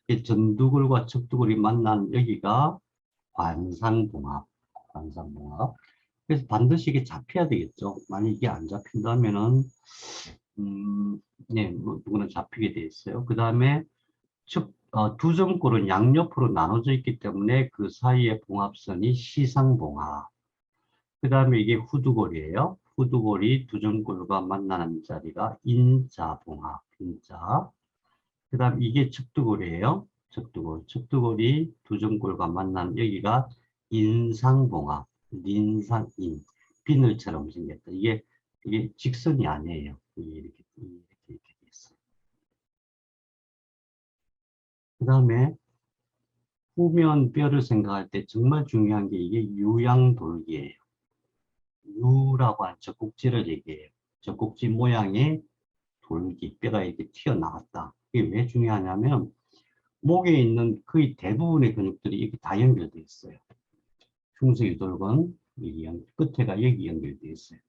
이 전두골과 척두골이 만난 여기가 관상봉합. 관상봉합. 그래서 반드시 이게 잡혀야 되겠죠. 만약 이게 안 잡힌다면은 네, 뭐 누구나 잡히게 돼 있어요. 그 다음에 두점골은 양옆으로 나눠져 있기 때문에 그 사이의 봉합선이 시상봉합. 그 다음에 이게 후두골이에요. 후두골이 두점골과 만나는 자리가 인자봉합. 인자. 그 다음 이게 척두골이에요. 척두골. 척두골이 두점골과 만나는 여기가 인상봉합. 인상인. 비늘처럼 생겼다. 이게 직선이 아니에요. 이렇게 돼 있어요. 그 다음에 후면 뼈를 생각할 때 정말 중요한 게 이게 유양돌기예요. 유라고 하는 젖꼭지를 얘기해요. 젖꼭지 모양의 돌기, 뼈가 이렇게 튀어나왔다. 이게 왜 중요하냐면 목에 있는 거의 대부분의 근육들이 이렇게 다 연결되어 있어요. 흉쇄유돌근, 끝에가 여기 연결되어 있어요.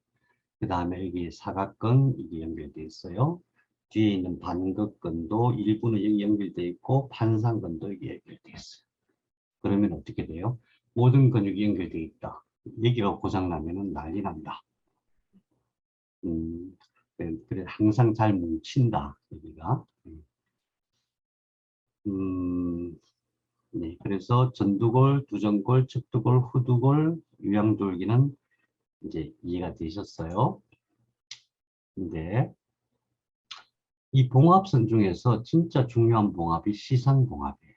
그 다음에 여기 사각근, 이게 연결되어 있어요. 뒤에 있는 반극근도 일부는 여기 연결되어 있고 판상근도 여기 연결되어 있어요. 그러면 어떻게 돼요? 모든 근육이 연결되어 있다. 여기가 고장나면 난리 난다. 그래, 항상 잘 뭉친다. 여기가. 네, 그래서 전두골, 두전골, 측두골, 후두골, 유양돌기는 이제 이해가 되셨어요. 근데 이 봉합선 중에서 진짜 중요한 봉합이 시상봉합이에요.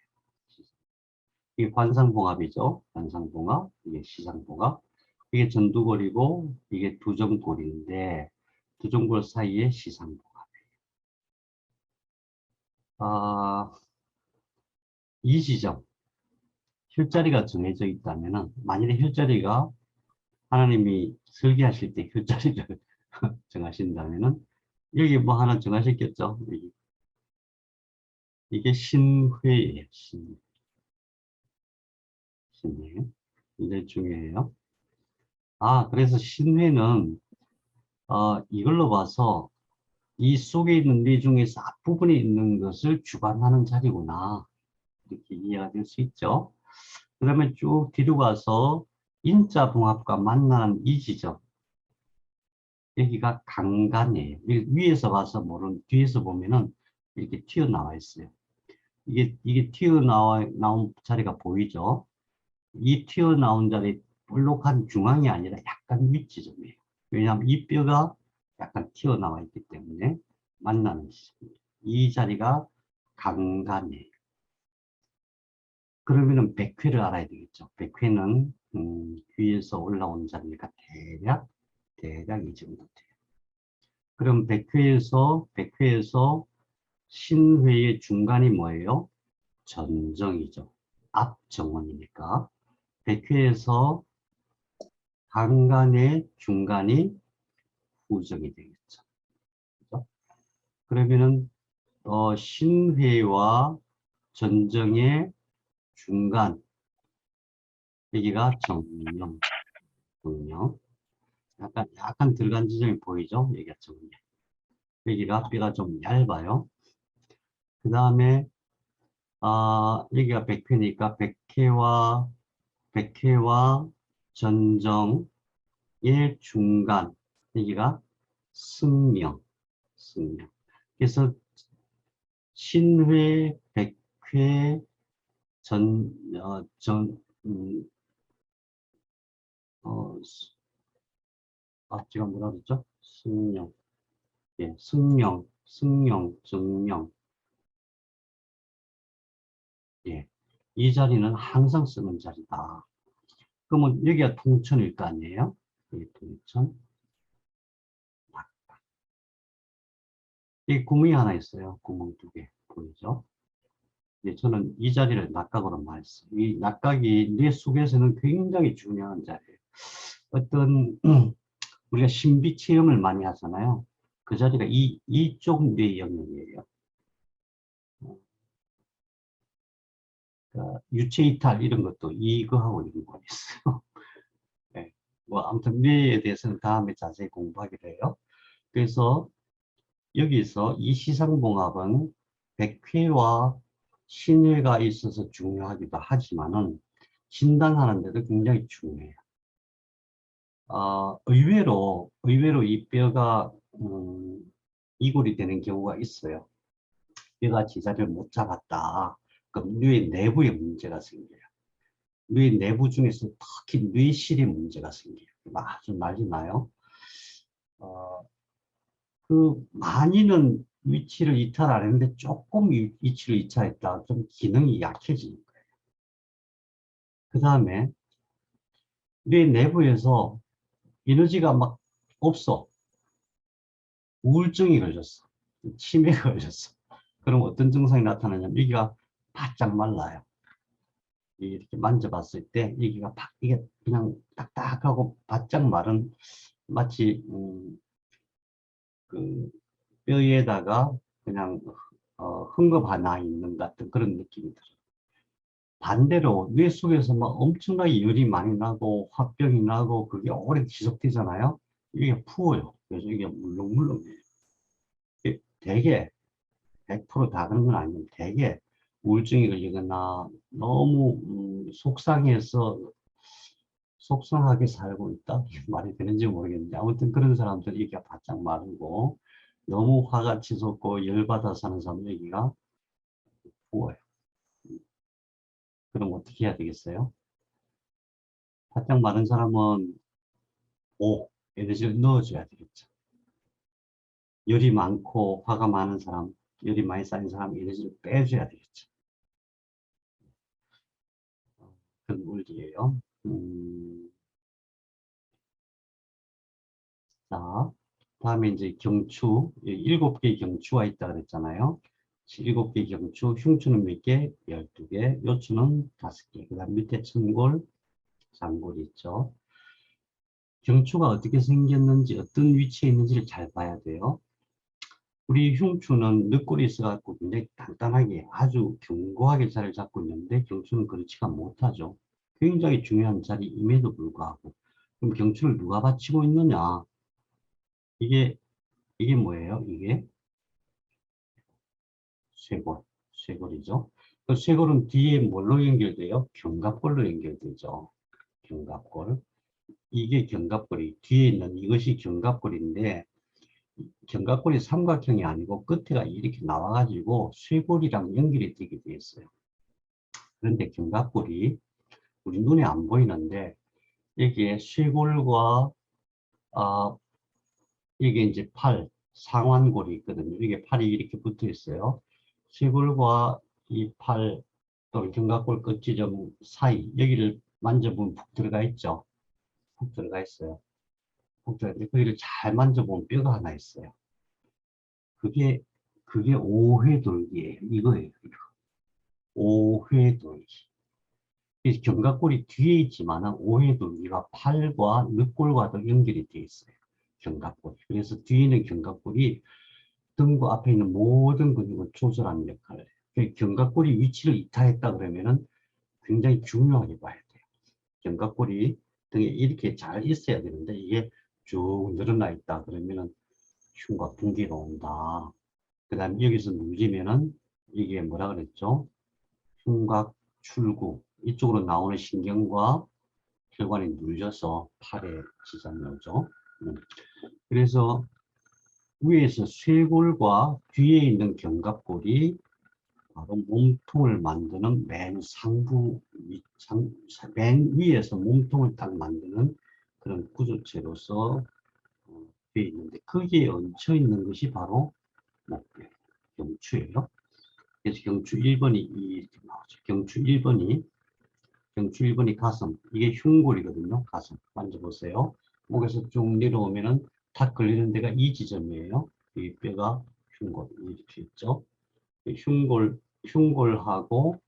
이게 관상봉합이죠. 관상봉합, 이게 시상봉합. 이게 전두골이고 이게 두점골인데 두점골 사이에 시상봉합. 아, 이 지점, 혈자리가 정해져 있다면은 만일에 혈자리가 하나님이 설계하실 때 혈자리를 정하신다면은 여기 뭐 하나 정하셨겠죠? 이게 신회예요. 신회. 굉장히 중요해요. 아, 그래서 신회는 이걸로 봐서 이 속에 있는 뇌 중에서 앞부분에 있는 것을 주관하는 자리구나. 이렇게 이해가 될 수 있죠. 그 다음에 쭉 뒤로 가서 인자봉합과 만나는 이 지점. 여기가 강간이에요. 위에서 봐서 모르는, 뒤에서 보면은 이렇게 튀어나와 있어요. 이게 튀어나온 자리가 보이죠? 이 튀어나온 자리, 볼록한 중앙이 아니라 약간 윗지점이에요. 왜냐하면 이 뼈가 약간 튀어나와 있기 때문에 만나는 지점입니다. 이 자리가 강간이에요. 그러면은 백회를 알아야 되겠죠. 백회는 귀에서 올라온 자리가 대략 이 정도 돼요. 그럼 백회에서 신회의 중간이 뭐예요? 전정이죠. 앞정원이니까. 백회에서 강간의 중간이 후정이 되겠죠. 그죠? 그러면은 신회와 전정의 중간, 여기가 정령, 정령. 약간 들어간 지점이 보이죠? 여기가 정령. 여기가 뼈가 좀 얇아요. 그 다음에 여기가 백회니까 백회와 전정의 중간, 여기가 승명. 그래서 신회, 백회, 전, 어, 전, 어, 제가 뭐라 그랬죠? 승명, 예, 승명, 정명. 예. 이 자리는 항상 쓰는 자리다. 그러면 여기가 통천일 거 아니에요? 여기 통천. 이 구멍이 하나 있어요. 구멍 두 개. 보이죠? 네, 저는 이 자리를 낙각으로 말했어요. 이 낙각이 뇌 속에서는 굉장히 중요한 자리예요. 어떤 우리가 신비 체험을 많이 하잖아요. 그 자리가 이쪽 뇌 영역이에요. 그러니까 유체 이탈 이런 것도 이거하고 연관이 있어요. 네. 뭐 아무튼 뇌에 대해서는 다음에 자세히 공부하기로 해요. 그래서 여기서 이 시상봉합은 백회와 신회가 있어서 중요하기도 하지만은 진단하는데도 굉장히 중요해요. 의외로 이 뼈가 이골이 되는 경우가 있어요. 뼈가 제자리를 못 잡았다. 그럼 뇌 내부에 문제가 생겨요. 뇌 내부 중에서 특히 뇌실에 문제가 생겨요. 아주 난리 나요. 어, 그 많이는 위치를 이탈 안 했는데 조금 위치를 이탈했다. 좀 기능이 약해지는 거예요. 그 다음에 뇌 내부에서 에너지가 막 없어. 우울증이 걸렸어. 치매가 걸렸어. 그럼 어떤 증상이 나타나냐면 여기가 바짝 말라요. 이렇게 만져봤을 때 여기가 이게 그냥 딱딱하고 바짝 마른 마치 그 뼈에다가 그냥 흠거 하나 있는 같은 그런 느낌이 들어요. 반대로 뇌 속에서 막 엄청나게 열이 많이 나고 화병이 나고 그게 오래 지속되잖아요. 이게 부어요. 그래서 이게 물렁물렁해요. 되게 100%다 그런 건 아니면 되게 우울증이 걸리거나 너무 속상해서 속상하게 살고 있다? 이게 말이 되는지 모르겠는데 아무튼 그런 사람들 이게 바짝 마르고 너무 화가 치솟고 열받아 사는 사람 여기가 부어요. 그럼 어떻게 해야 되겠어요? 바짝 마른 사람은 에너지를 넣어줘야 되겠죠. 열이 많고 화가 많은 사람, 열이 많이 쌓인 사람 에너지를 빼줘야 되겠죠. 그런 원리예요. 자, 다음에 이제 경추, 7개의 경추가 있다 그랬잖아요. 7개 경추, 흉추는 몇 개? 12개, 요추는 5개. 그 다음 밑에 천골, 장골이 있죠. 경추가 어떻게 생겼는지, 어떤 위치에 있는지를 잘 봐야 돼요. 우리 흉추는 늑골이 있어갖고 굉장히 단단하게 아주 견고하게 자리를 잡고 있는데 경추는 그렇지가 못하죠. 굉장히 중요한 자리임에도 불구하고. 그럼 경추를 누가 받치고 있느냐? 이게, 이게 뭐예요? 이게 쇄골, 쇄골이죠. 그 쇄골은 뒤에 뭘로 연결돼요? 견갑골로 연결되죠. 견갑골. 이게 견갑골이, 뒤에 있는 이것이 견갑골인데, 견갑골이 삼각형이 아니고 끝에가 이렇게 나와가지고 쇄골이랑 연결이 되게 돼 있어요. 그런데 견갑골이 우리 눈에 안 보이는데, 여기에 쇄골과, 아, 이게 이제 팔, 상완골이 있거든요. 이게 팔이 이렇게 붙어 있어요. 쇄골과 이 팔 또는 견갑골 끝지점 사이, 여기를 만져보면 푹 들어가 있죠. 푹 들어가 있어요. 푹 들어가 있는데, 거기를 잘 만져보면 뼈가 하나 있어요. 그게, 그게 오회돌기예요. 이거예요. 이거. 오회돌기. 그래서 견갑골이 뒤에 있지만 오회돌기가 팔과 늑골과도 연결이 되어 있어요. 견갑골. 그래서 뒤에 있는 견갑골이 등과 앞에 있는 모든 근육을 조절하는 역할을 해요. 견갑골이 위치를 이탈했다 그러면은 굉장히 중요하게 봐야 돼요. 견갑골이 등에 이렇게 잘 있어야 되는데 이게 쭉 늘어나 있다 그러면은 흉곽 붕괴가 온다. 그 다음에 여기서 눌리면은 이게 뭐라 그랬죠? 흉곽 출구 이쪽으로 나오는 신경과 혈관이 눌려서 팔에 지장이 오죠. 그래서 위에서 쇄골과 뒤에 있는 견갑골이 바로 몸통을 만드는 맨 상부, 맨 위에서 몸통을 딱 만드는 그런 구조체로서 되어 있는데 거기에 얹혀 있는 것이 바로 목뼈, 경추예요. 그래서 경추 1번이 이렇게 나오죠. 경추 1번이 가슴, 이게 흉골이거든요. 가슴 만져보세요. 목에서 쭉 내려오면은 탁 걸리는 데가 이 지점이에요. 이 뼈가 흉골 이렇게 있죠. 흉골하고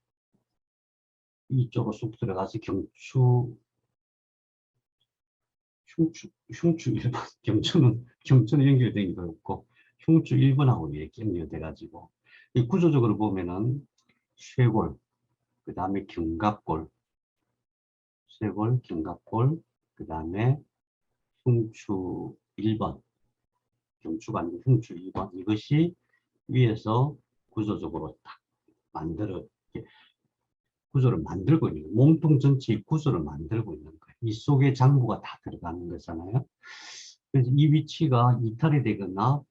이쪽으로 쑥 들어가서 흉추 1번, 경추는 연결된 게 없고, 흉추 1번하고 이렇게 연결돼가지고, 이 구조적으로 보면은, 쇄골, 그 다음에 견갑골, 쇄골, 견갑골, 그 다음에 흉추 1번, 경추가 아니고 흉추 2번, 이것이 위에서 구조적으로 딱 만들어, 구조를 만들고 있는 거예요. 몸통 전체의 구조를 만들고 있는 거예요. 이 속에 장부가 다 들어가는 거잖아요. 그래서 이 위치가 이탈이 되거나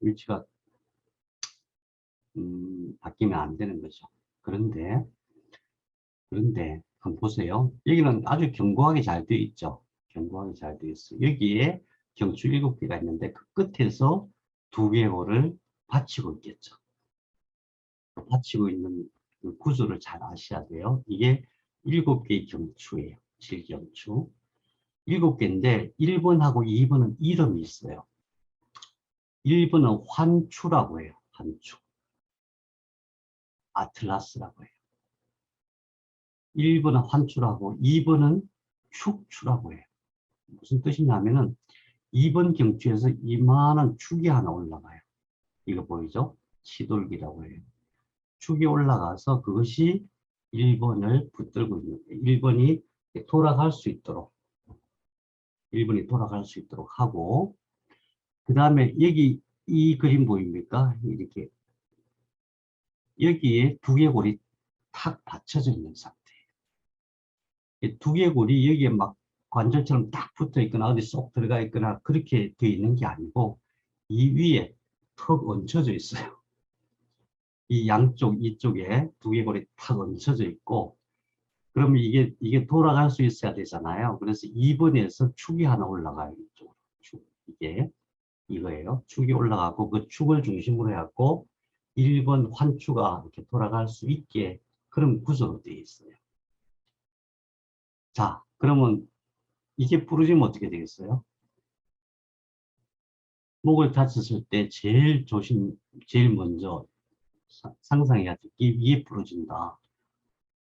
위치가 바뀌면 안 되는 거죠. 그런데 한번 보세요. 여기는 아주 견고하게 잘 되어 있죠. 견고하게 잘 되어 있어요. 여기에 경추 7개가 있는데 그 끝에서 2개월을 받치고 있겠죠. 받치고 있는 그 구조를 잘 아셔야 돼요. 이게 7개의 경추예요. 질경추. 7개인데 1번하고 2번은 이름이 있어요. 1번은 환추라고 해요. 환추. 아틀라스라고 해요. 1번은 환추라고 2번은 축추라고 해요. 무슨 뜻이냐면은 2번 경추에서 이만한 축이 하나 올라가요. 이거 보이죠? 치돌기라고 해요. 축이 올라가서 그것이 1번을 붙들고 있는 거예요. 1번이 돌아갈 수 있도록 1번이 돌아갈 수 있도록 하고, 그 다음에 여기 이 그림 보입니까? 이렇게 여기에 두개골이 탁 받쳐져 있는 상태예요. 두개골이 여기에 막 관절처럼 딱 붙어 있거나 어디 쏙 들어가 있거나 그렇게 되어 있는 게 아니고 이 위에 턱 얹혀져 있어요. 이 양쪽 이쪽에 두개골이 탁 얹혀져 있고, 그러면 이게 돌아갈 수 있어야 되잖아요. 그래서 2번에서 축이 하나 올라가요. 이쪽으로. 축. 이게 이거예요. 축이 올라가고 그 축을 중심으로 해갖고 1번 환추가 이렇게 돌아갈 수 있게 그런 구조로 되어 있어요. 자, 그러면 이게 부러지면 어떻게 되겠어요? 목을 다쳤을 때 제일 먼저 상상해야 될 게 이게 부러진다.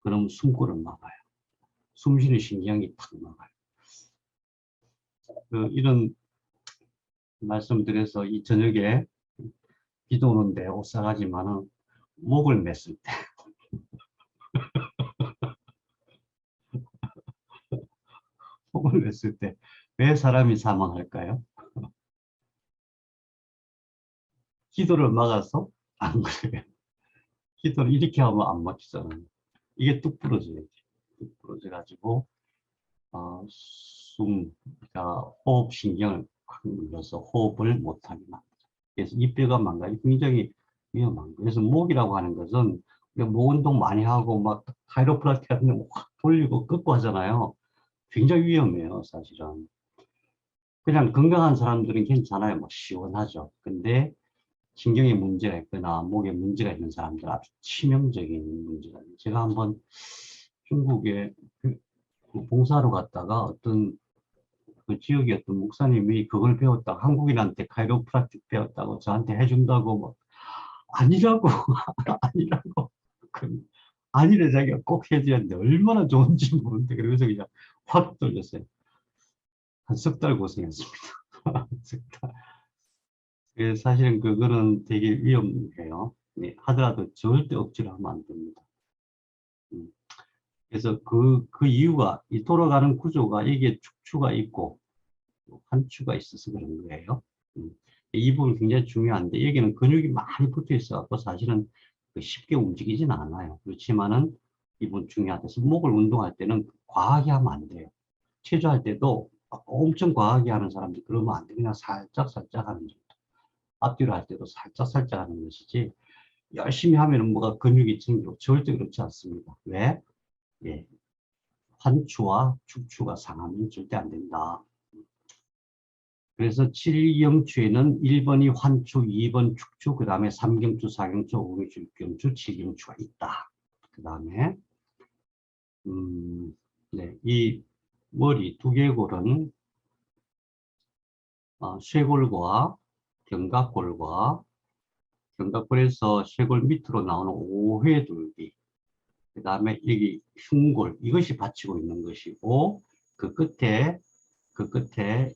그럼 숨골을 막아요. 숨 쉬는 신경이 탁 막아요. 이런 말씀드려서 이 저녁에 비도 오는데 옷 사가지만은 목을 맸을 때 목을 맸을 때 왜 사람이 사망할까요? 기도를 막아서 안 그래요. 기도를 이렇게 하면 안 막히잖아요. 이게 뚝 부러져요. 뚝 부러져가지고 그러니까 호흡 신경을 확 눌러서 호흡을 못하게 만들어요. 그래서 이 뼈가 망가지고 굉장히 위험한 거예요. 그래서 목이라고 하는 것은 목 운동 많이 하고 막 카이로프라틱 하는 데확 돌리고 꺾고 하잖아요. 굉장히 위험해요, 사실은. 그냥 건강한 사람들은 괜찮아요. 뭐 시원하죠. 근데 신경에 문제가 있거나 목에 문제가 있는 사람들 아주 치명적인 문제가 있어요. 제가 한번 중국에 그 봉사하러 갔다가 어떤 그 지역의 어떤 목사님이 그걸 배웠다고 한국인한테 카이로프라틱 배웠다고 저한테 해준다고 뭐 아니라고 아니라고 아니래 자기가 꼭 해줘야 되는데 얼마나 좋은지 모르는데 그래서 그냥 확 돌렸어요. 한 석 달 고생했습니다. 석 달. 사실은 그거는 되게 위험해요. 네, 하더라도 절대 억지로 하면 안 됩니다. 그래서 그 이유가 이 돌아가는 구조가 이게 축추가 있고 환추가 있어서 그런 거예요. 이 부분 굉장히 중요한데 여기는 근육이 많이 붙어 있어갖고 사실은 쉽게 움직이지는 않아요. 그렇지만은 이 부분 중요하다. 그래서 목을 운동할 때는 과하게 하면 안 돼요. 체조할 때도 엄청 과하게 하는 사람들 그러면 안 돼. 그냥 살짝 살짝 하는 정도. 앞뒤로 할 때도 살짝 살짝 하는 것이지 열심히 하면은 뭐가 근육이 생기고 절대 그렇지 않습니다. 왜? 예. 환추와 축추가 상하면 절대 안 된다. 그래서 7경추에는 1번이 환추, 2번 축추, 그 다음에 3경추, 4경추, 5경추, 6경추, 7경추가 있다. 그 다음에 네, 이 머리 두개골은 쇄골과 견갑골과 견갑골에서 쇄골 밑으로 나오는 5회 돌기, 그 다음에 여기 흉골, 이것이 받치고 있는 것이고, 그 끝에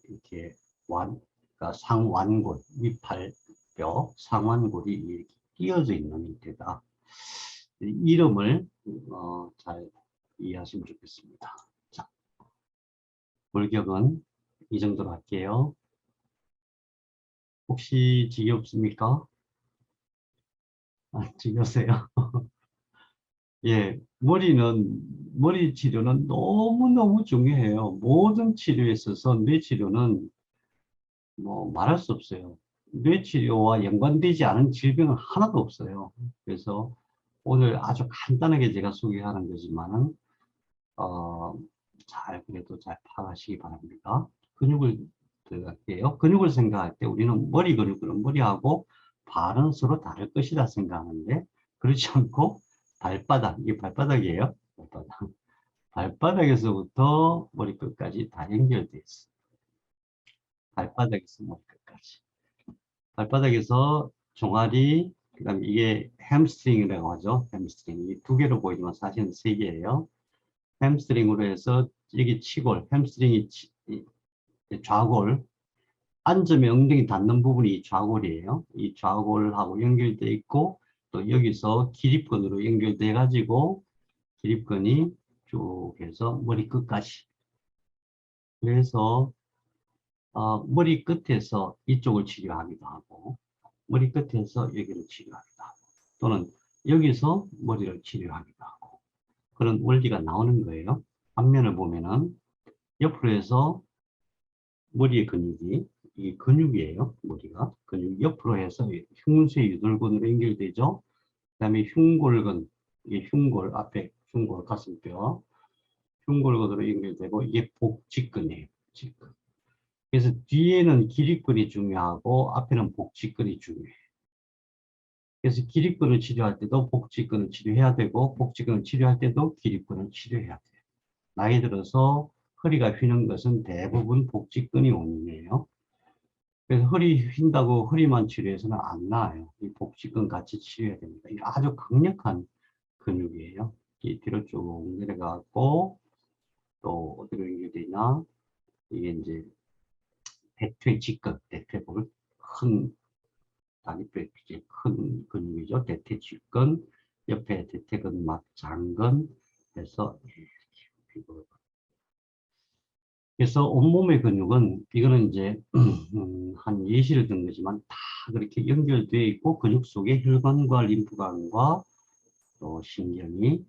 이렇게 그러니까 상완골, 위팔뼈, 상완골이 이렇게 끼어져 있는 형태다. 이름을 잘 이해하시면 좋겠습니다. 자, 골격은 이 정도로 할게요. 혹시 지겹습니까? 지겨우세요? 예, 머리 치료는 너무너무 중요해요. 모든 치료에 있어서 뇌 치료는 뭐 말할 수 없어요. 뇌 치료와 연관되지 않은 질병은 하나도 없어요. 그래서 오늘 아주 간단하게 제가 소개하는 거지만은, 어, 그래도 잘 파악하시기 바랍니다. 근육을 들어갈게요. 근육을 생각할 때 우리는 머리 근육은 머리하고 발은 서로 다를 것이다 생각하는데, 그렇지 않고 발바닥, 이게 발바닥이에요. 발바닥. 발바닥에서부터 머리끝까지 다 연결되어 있어요. 발바닥에서 머리끝까지. 발바닥에서 종아리, 그 다음에 이게 햄스트링이라고 하죠. 햄스트링. 이 두 개로 보이지만 사실은 세 개예요. 햄스트링으로 해서 여기 치골, 햄스트링이 좌골, 앉으면 엉덩이 닿는 부분이 이 좌골이에요. 이 좌골하고 연결되어 있고, 또 여기서 기립근으로 연결돼 가지고 기립근이 쭉 해서 머리 끝까지. 그래서 머리 끝에서 이쪽을 치료하기도 하고, 머리 끝에서 여기를 치료하기도 하고, 또는 여기서 머리를 치료하기도 하고, 그런 원리가 나오는 거예요. 앞면을 보면은 옆으로 해서 머리의 근육이, 이게 근육이에요. 머리가 근육 옆으로 해서 흉쇄 유돌근으로 연결되죠. 그 다음에 흉골근, 이게 흉골 앞에 흉골 가슴뼈, 흉골근으로 연결되고, 이게 복직근이에요. 복직근. 그래서 뒤에는 기립근이 중요하고 앞에는 복직근이 중요해요. 그래서 기립근을 치료할 때도 복직근을 치료해야 되고, 복직근을 치료할 때도 기립근을 치료해야 돼요. 나이 들어서 허리가 휘는 것은 대부분 복직근이 원인이에요. 그래서 허리 휜다고 허리만 치료해서는 안 나아요. 이 복직근 같이 치료해야 됩니다. 이 아주 강력한 근육이에요. 이 뒤로 쭉 내려가고, 또 어디로 연결되나? 이게 이제 대퇴직근, 대퇴골, 큰 다리뼈에 큰 근육이죠. 대퇴직근, 옆에 대퇴근막, 장근 해서 이렇게. 그래서 온몸의 근육은 이거는 이제 한 예시를 든 거지만 다 그렇게 연결되어 있고, 근육 속에 혈관과 림프관과 또 신경이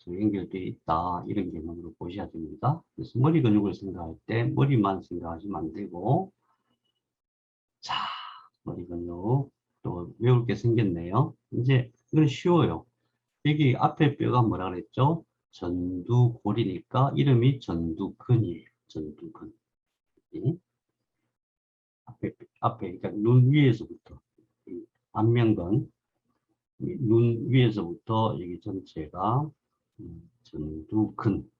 연결되어 있다, 이런 개념으로 보셔야 됩니다. 그래서 머리 근육을 생각할 때 머리만 생각하시면 안 되고, 자, 머리 근육 또 외울 게 생겼네요. 이제 이건 쉬워요. 여기 앞에 뼈가 뭐라 그랬죠? 전두골이니까 이름이 전두근이에요. 전두근. 앞에, 그러니까 눈 위에서부터, 안면근, 눈 위에서부터 여기 전체가 전두근.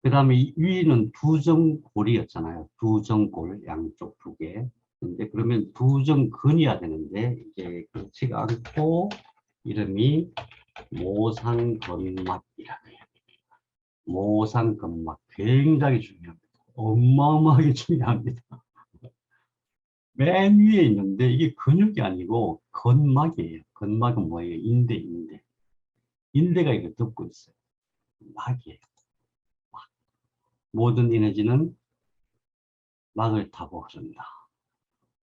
그 다음에 위는 두정골이었잖아요. 두정골, 양쪽 두 개. 근데 그러면 두정근이어야 되는데, 이게 그렇지가 않고, 이름이 모상근막이라고 해요. 모상근막. 굉장히 중요합니다. 어마어마하게 중요합니다. 맨 위에 있는데 이게 근육이 아니고 근막이에요. 근막은 뭐예요? 인대, 인대. 인대가 이거 덮고 있어요. 막이에요. 막. 모든 에너지는 막을 타고 흐른다.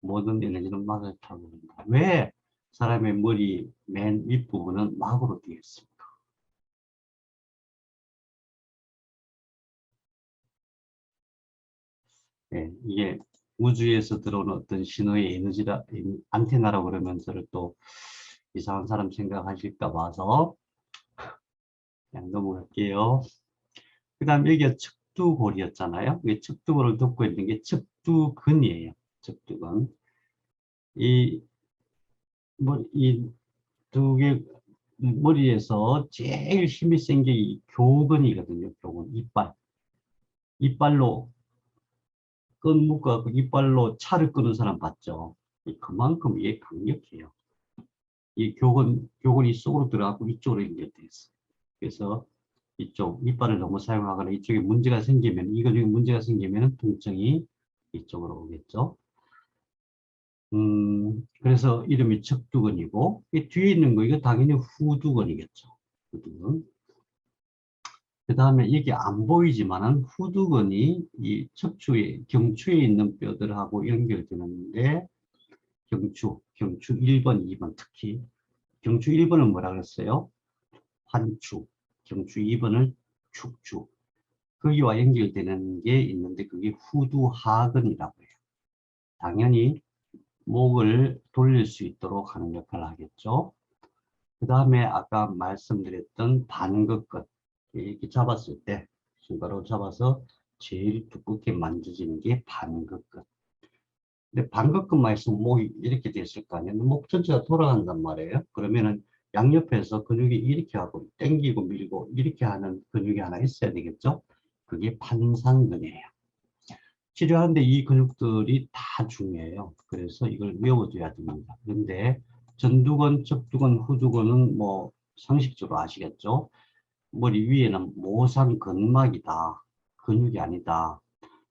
모든 에너지는 막을 타고 흐른다. 왜 사람의 머리 맨 윗부분은 막으로 되어 있습니까? 네, 이게 우주에서 들어오는 어떤 신호의 에너지라, 안테나라고 그러면 저를 또 이상한 사람 생각하실까 봐서 그냥 넘어갈게요. 그 다음 여기가 척두골이었잖아요. 이 척두골을 덮고 있는 게 척두근이에요. 척두근. 이, 뭐, 이 두 개, 머리에서 제일 힘이 센 게 이 교근이거든요. 교근, 이빨. 이빨로 끈 묶어갖고 이빨로 차를 끄는 사람 봤죠? 그만큼 이게 강력해요. 이 교근이 속으로 들어가고 이쪽으로 연결돼 있어요. 그래서 이쪽 이빨을 너무 사용하거나 이쪽에 문제가 생기면, 이 근육에 문제가 생기면 통증이 이쪽으로 오겠죠. 그래서 이름이 척두근이고, 이 뒤에 있는 거, 이거 당연히 후두근이겠죠. 후두근. 그 다음에 이게 안 보이지만은 후두근이 이 척추에, 경추에 있는 뼈들하고 연결되는데, 경추 1번, 2번 특히. 경추 1번은 뭐라 그랬어요? 환추. 경추 2번을 축추. 거기와 연결되는 게 있는데, 그게 후두하근이라고 해요. 당연히 목을 돌릴 수 있도록 하는 역할을 하겠죠. 그 다음에 아까 말씀드렸던 반극근, 이렇게 잡았을 때 손가락으로 잡아서 제일 두껍게 만져지는 게 반극근. 근데 반극근만 있으면 목이 이렇게 됐을 거 아니에요. 목 전체가 돌아간단 말이에요. 그러면은 양옆에서 근육이 이렇게 하고 당기고 밀고 이렇게 하는 근육이 하나 있어야 되겠죠. 그게 판상근이에요. 치료하는데 이 근육들이 다 중요해요. 그래서 이걸 외워둬야 됩니다. 그런데 전두근, 척두근, 후두근은 뭐 상식적으로 아시겠죠? 머리 위에는 모상근막이다. 근육이 아니다.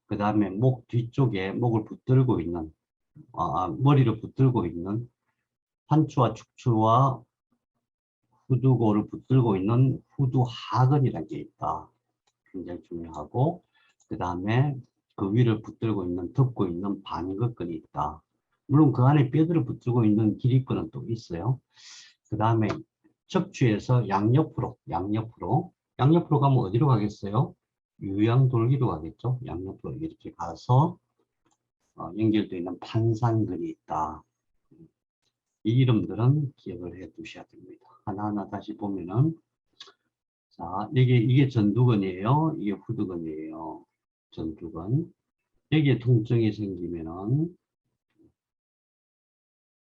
그 다음에 목 뒤쪽에 목을 붙들고 있는, 머리를 붙들고 있는 환추와 축추와 후두골을 붙들고 있는 후두하근이라는 게 있다. 굉장히 중요하고, 그 다음에 그 위를 붙들고 있는, 덮고 있는 반극근이 있다. 물론 그 안에 뼈들을 붙들고 있는 기립근은 또 있어요. 그 다음에 척추에서 양옆으로 가면 어디로 가겠어요? 유양돌기로 가겠죠. 양옆으로 이렇게 가서 연결되어 있는 판상근이 있다. 이 이름들은 기억을 해 두셔야 됩니다. 하나하나 다시 보면은, 자, 이게 전두근이에요. 이게 후두근이에요. 전두근. 여기에 통증이 생기면은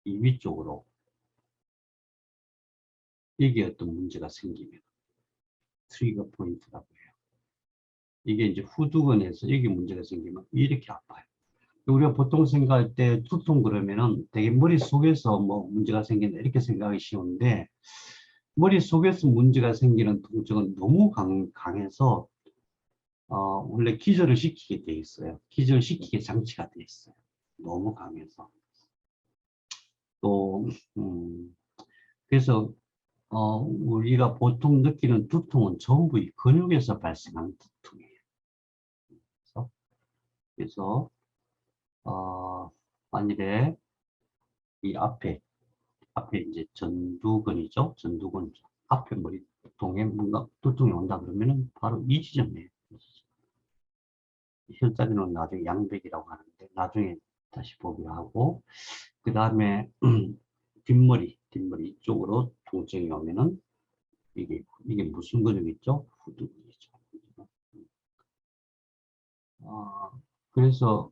이 위쪽으로, 여기에 어떤 문제가 생기면 트리거 포인트라고 해요. 이게 이제 후두근에서 여기 문제가 생기면 이렇게 아파요. 우리가 보통 생각할 때 두통 그러면은 되게 머릿속에서 뭐 문제가 생긴다 이렇게 생각하기 쉬운데, 머릿속에서 문제가 생기는 통증은 너무 강해서 원래 기절을 시키게 돼 있어요. 기절시키게 장치가 돼 있어요. 너무 강해서. 또 그래서 우리가 보통 느끼는 두통은 전부 이 근육에서 발생하는 두통이에요. 그래서 만일에 이 앞에 이제 전두근이죠. 전두근 앞에 머리통에 뭔가 두통이 온다 그러면은 바로 이 지점이에요. 혈자리는 나중에 양백이라고 하는데 나중에 다시 보기로 하고, 그 다음에 뒷머리 이쪽으로 통증이 오면은 이게 무슨 근육이죠? 후두근이죠. 그래서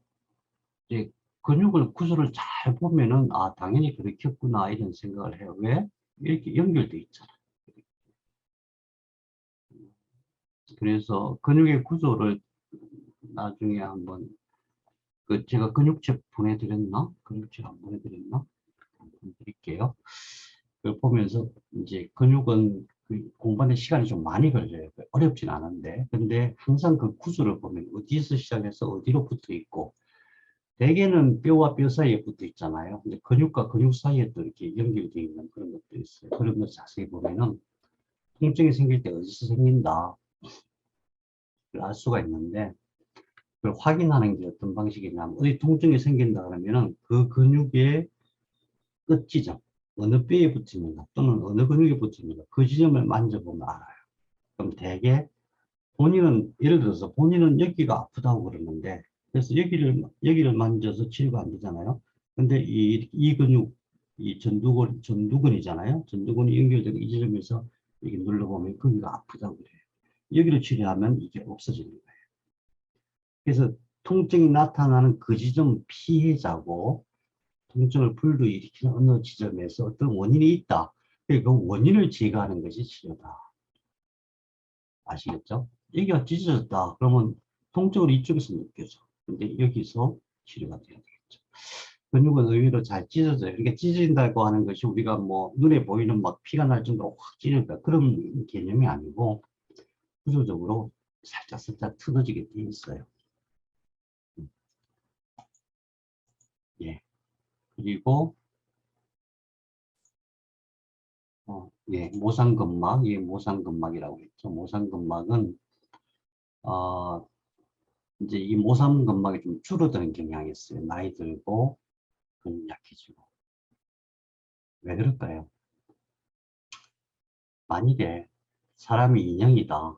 이제 근육을 구조를 잘 보면은 당연히 그렇겠구나 이런 생각을 해요. 왜? 이렇게 연결돼 있잖아. 그래서 근육의 구조를 나중에 한번 제가 근육책 보내드렸나? 근육책 안 보내드렸나? 한번 드릴게요. 그걸 보면서 이제 근육은 공부하는 시간이 좀 많이 걸려요. 어렵진 않은데. 근데 항상 그 구조를 보면 어디서 시작해서 어디로 붙어 있고, 대개는 뼈와 뼈 사이에 붙어 있잖아요. 근데 근육과 근육 사이에 또 이렇게 연결되어 있는 그런 것도 있어요. 그런 것 자세히 보면은 통증이 생길 때 어디서 생긴다. 알 수가 있는데, 그걸 확인하는 게 어떤 방식이냐면, 어디 통증이 생긴다 그러면은 그 근육의 끝 지점, 어느 뼈에 붙입니다. 또는 어느 근육에 붙입니다. 그 지점을 만져보면 알아요. 그럼 대개 본인은, 예를 들어서 본인은 여기가 아프다고 그러는데, 그래서 여기를 만져서 치료가 안 되잖아요. 근데 이 근육, 이 전두근이잖아요. 전두근이 연결되고 이 지점에서 이렇게 눌러보면 거기가 아프다고 그래요. 여기를 치료하면 이게 없어지는 거예요. 그래서 통증이 나타나는 그 지점 피해자고, 통증을 불러일으키는 어느 지점에서 어떤 원인이 있다. 그 원인을 제거하는 것이 치료다. 아시겠죠? 여기가 찢어졌다. 그러면 통증을 이쪽에서 느껴져. 근데 여기서 치료가 돼야 되겠죠. 근육은 의외로 잘 찢어져요. 이렇게 찢어진다고 하는 것이 우리가 뭐 눈에 보이는 막 피가 날 정도로 확 찢어진다. 그런 개념이 아니고 구조적으로 살짝 살짝 틀어지게 돼 있어요. 예. 그리고 예, 모상근막, 예, 모상근막이라고 했죠. 모상근막은 이제 이 모상근막이 좀 줄어드는 경향이 있어요. 나이 들고 좀 약해지고. 왜 그럴까요? 만일에 사람이 인형을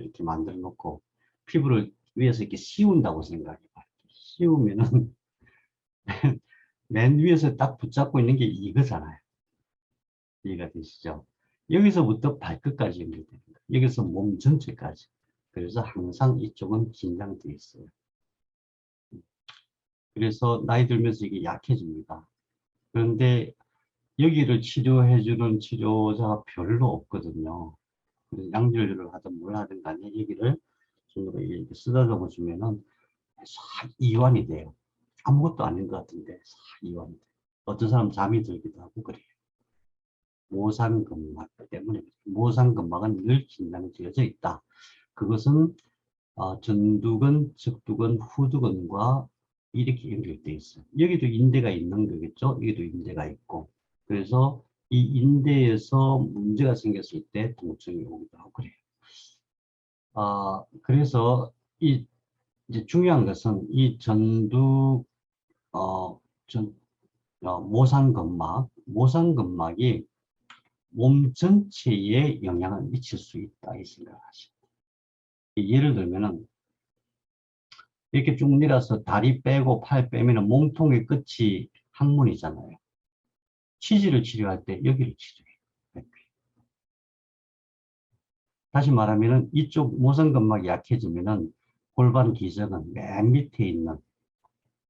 이렇게 만들어 놓고 피부를 위에서 이렇게 씌운다고 생각해 봐요. 씌우면은 맨 위에서 딱 붙잡고 있는 게 이거잖아요. 이해가 되시죠? 여기서부터 발끝까지 연결됩니다. 여기서 몸 전체까지. 그래서 항상 이쪽은 긴장되어 있어요. 그래서 나이 들면서 이게 약해집니다. 그런데 여기를 치료해주는 치료자가 별로 없거든요. 그래서 양질류를 하든 뭘 하든 간에 여기를 손으로 이렇게 쓰다듬어 주면은 싹 이완이 돼요. 아무것도 아닌 것 같은데 싹 이완이 돼요. 어떤 사람 잠이 들기도 하고 그래요. 모상근막 때문에. 모상근막은 늘 긴장되어져 있다. 그것은 전두근, 측두근, 후두근과 이렇게 연결되어 있어요. 여기도 인대가 있는 거겠죠? 여기도 인대가 있고. 그래서 이 인대에서 문제가 생겼을 때 통증이 오기도 하고 그래요. 그래서 이제 중요한 것은 이 어, 전, 모상근막이 몸 전체에 영향을 미칠 수 있다 이 생각하시죠. 예를 들면은 이렇게 쭉 내려서 다리 빼고 팔 빼면은 몸통의 끝이 항문이잖아요. 치질을 치료할 때 여기를 치료해요. 다시 말하면은 이쪽 모성근막이 약해지면은 골반 기저는 맨 밑에 있는,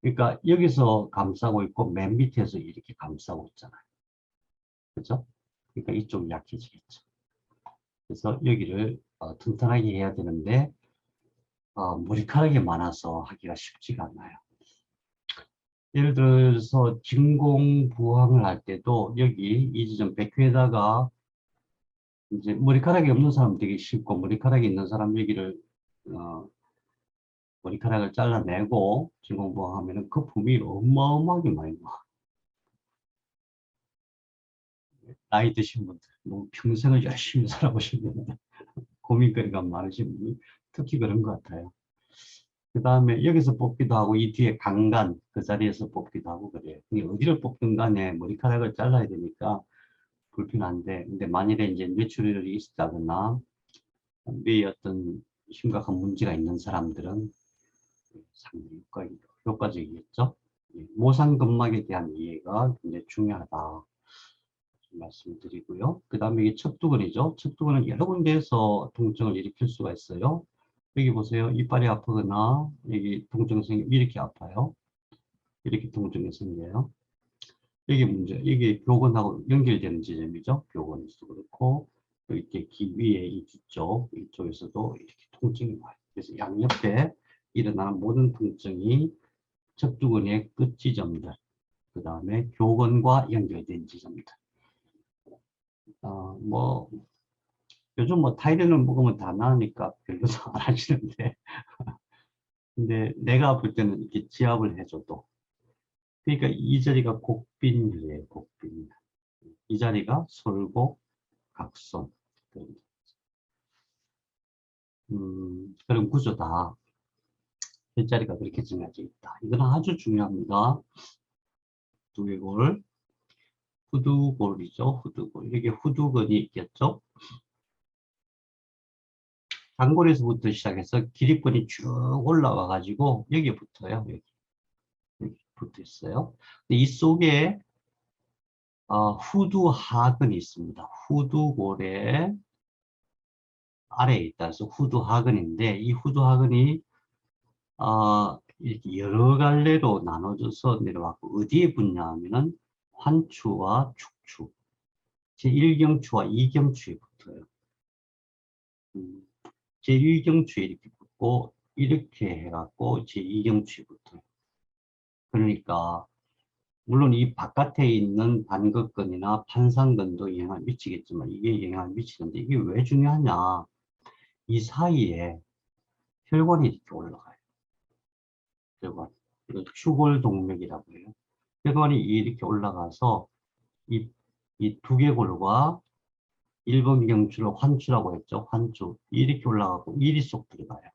그러니까 여기서 감싸고 있고 맨 밑에서 이렇게 감싸고 있잖아요. 그렇죠? 그러니까 이쪽이 약해지겠죠. 그래서 여기를 튼튼하게 해야 되는데 머리카락이 많아서 하기가 쉽지가 않아요. 예를 들어서 진공부항을 할 때도 여기 이 지점 백회에다가 이제 머리카락이 없는 사람 되게 쉽고, 머리카락이 있는 사람 여기를 어, 머리카락을 잘라내고 진공부항 하면은 거품이 어마어마하게 많이 나. 나이 드신 분들, 뭐 평생을 열심히 살아보신 분들, 고민거리가 많으신 분이 특히 그런 것 같아요. 그 다음에 여기서 뽑기도 하고 이 뒤에 강간 그 자리에서 뽑기도 하고 그래요. 근데 어디를 뽑든 간에 머리카락을 잘라야 되니까 불편한데, 근데 만일에 이제 뇌출혈이 있다거나 뇌에 어떤 심각한 문제가 있는 사람들은 상당히 효과적이겠죠. 모상근막에 대한 이해가 굉장히 중요하다 말씀드리고요. 그 다음에 이게 척두근이죠. 척두근은 여러 군데에서 통증을 일으킬 수가 있어요. 여기 보세요. 이빨이 아프거나 여기 통증이 생기면 이렇게 아파요. 이렇게 통증이 생겨요. 이게 문제, 이게 교근하고 연결되는 지점이죠. 교근에서도 그렇고, 또 이렇게 귀 위에 이 뒤쪽, 이쪽에서도 이렇게 통증이 와요. 그래서 양옆에 일어나는 모든 통증이 척두근의 끝 지점들, 그 다음에 교근과 연결된 지점들. 뭐, 요즘 뭐 타이레놀 먹으면 다 나으니까 별로도 안 하시는데, 근데 내가 아플 때는 이렇게 지압을 해줘도, 그러니까 이 자리가 곡빈이에요, 곡빈. 이 자리가 솔곡, 각선. 그런 구조다. 일자리가 그렇게 정해져 있다. 이건 아주 중요합니다. 두개골, 후두골이죠. 후두골. 여기 후두근이 있겠죠. 단골에서부터 시작해서 기립근이 쭉 올라와 가지고 여기에 붙어요. 여기 붙어 있어요. 이 속에 후두하근이 있습니다. 후두골의 아래에 있다 해서 후두하근인데, 이 후두하근이 이렇게 여러 갈래로 나눠져서 내려왔고, 어디에 붙냐 하면은 환추와 축추, 제1경추와 2경추에 붙어요. 제1경추에 이렇게 붙고 이렇게 해갖고 제2경추에 붙어요. 그러니까 물론 이 바깥에 있는 반극근이나 판상근도 영향을 미치겠지만 이게 영향을 미치는데 이게 왜 중요하냐. 이 사이에 혈관이 이렇게 올라가요. 혈관. 이걸 추골동맥이라고 해요. 혈관이 이렇게 올라가서 이 두개골과 1번 경추를 환추라고 했죠. 환추. 이렇게 올라가고 이리 쏙 들어가요.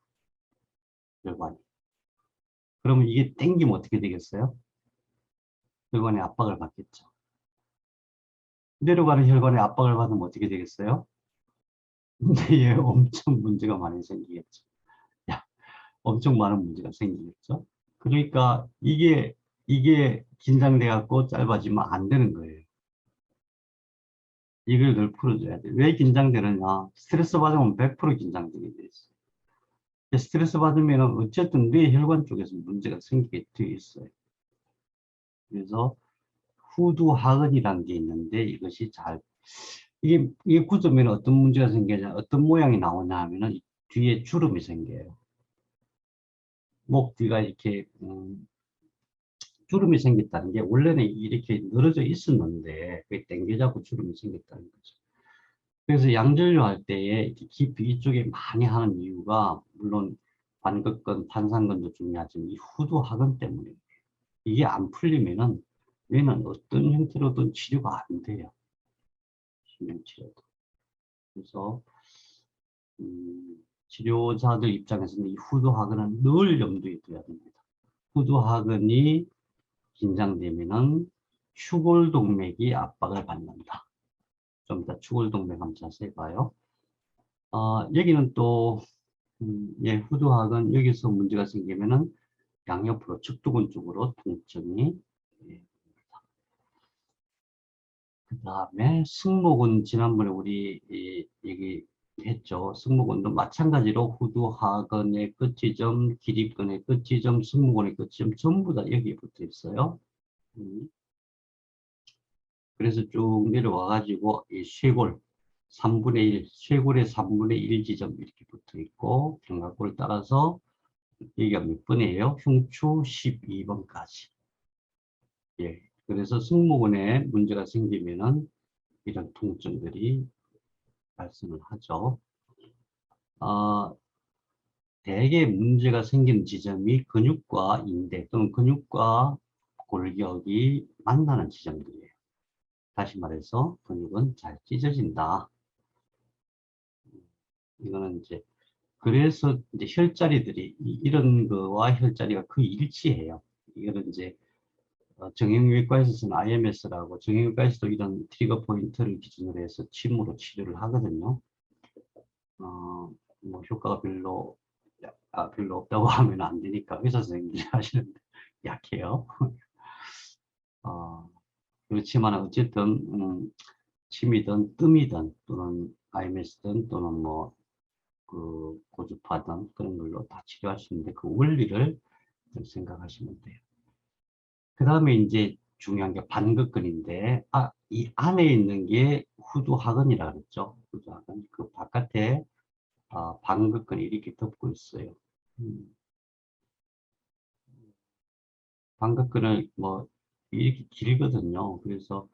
혈관이. 그러면 이게 땡기면 어떻게 되겠어요? 혈관에 압박을 받겠죠. 내려가는 혈관에 압박을 받으면 어떻게 되겠어요? 뇌에 엄청 문제가 많이 생기겠죠. 야, 엄청 많은 문제가 생기겠죠. 그러니까 이게 긴장돼 갖고 짧아지면 안 되는 거예요. 이걸 늘 풀어줘야 돼. 왜 긴장되느냐? 스트레스 받으면 100% 긴장되게 돼 있어요. 스트레스 받으면 어쨌든 뇌 혈관 쪽에서 문제가 생기게 돼 있어요. 그래서 후두하근이라는 게 있는데 이것이 이게 굳으면 어떤 문제가 생기냐, 어떤 모양이 나오냐 하면은 뒤에 주름이 생겨요. 목 뒤가 이렇게 주름이 생겼다는 게 원래는 이렇게 늘어져 있었는데 그게 당겨잡고 주름이 생겼다는 거죠. 그래서 양절류 할 때에 이렇게 깊이 이쪽에 많이 하는 이유가 물론 반극근, 판상근도 중요하지만 이 후두하근 때문에 이게 안 풀리면은 얘는 어떤 형태로든 치료가 안 돼요. 수면치료도. 그래서 치료자들 입장에서는 이 후두하근은 늘 염두에 둬야 됩니다. 후두하근이 긴장되면은 추골동맥이 압박을 받는다. 좀 이따 추골동맥 한번 자세히 봐요. 여기는 또 예, 후두하근 여기서 문제가 생기면은 양옆으로 측두근 쪽으로 통증이. 예. 그 다음에 승모근 지난번에 우리 얘기했죠. 승모근도 마찬가지로 후두하근의 끝지점, 기립근의 끝지점, 승모근의 끝지점 전부 다 여기에 붙어 있어요. 그래서 쭉 내려와 가지고 이 쇄골 3분의 1, 쇄골의 3분의 1 지점 이렇게 붙어 있고 견갑골을 따라서 여기가 몇 번이에요? 흉추 12번까지. 예. 그래서 승모근에 문제가 생기면은 이런 통증들이 발생을 하죠. 대개 문제가 생기는 지점이 근육과 인대 또는 근육과 골격이 만나는 지점들이에요. 다시 말해서 근육은 잘 찢어진다. 이거는 이제 그래서 이제 혈자리들이 이런 거와 혈자리가 거의 일치해요. 이거는 이제 정형외과에서는 IMS라고 정형외과에서도 이런 트리거 포인트를 기준으로 해서 침으로 치료를 하거든요. 뭐 효과가 별로 없다고 하면 안 되니까 의사 선생님들이 하시는데 약해요. 그렇지만 어쨌든 침이든 뜸이든 또는 IMS든 또는 뭐 그 고주파든 그런 걸로 다 치료할 수 있는데 그 원리를 생각하시면 돼요. 그 다음에 이제 중요한 게 반극근인데, 이 안에 있는 게 후두하근이라 그랬죠. 후두하근. 그 바깥에 반극근이 이렇게 덮고 있어요. 반극근을 뭐 이렇게 길거든요. 그래서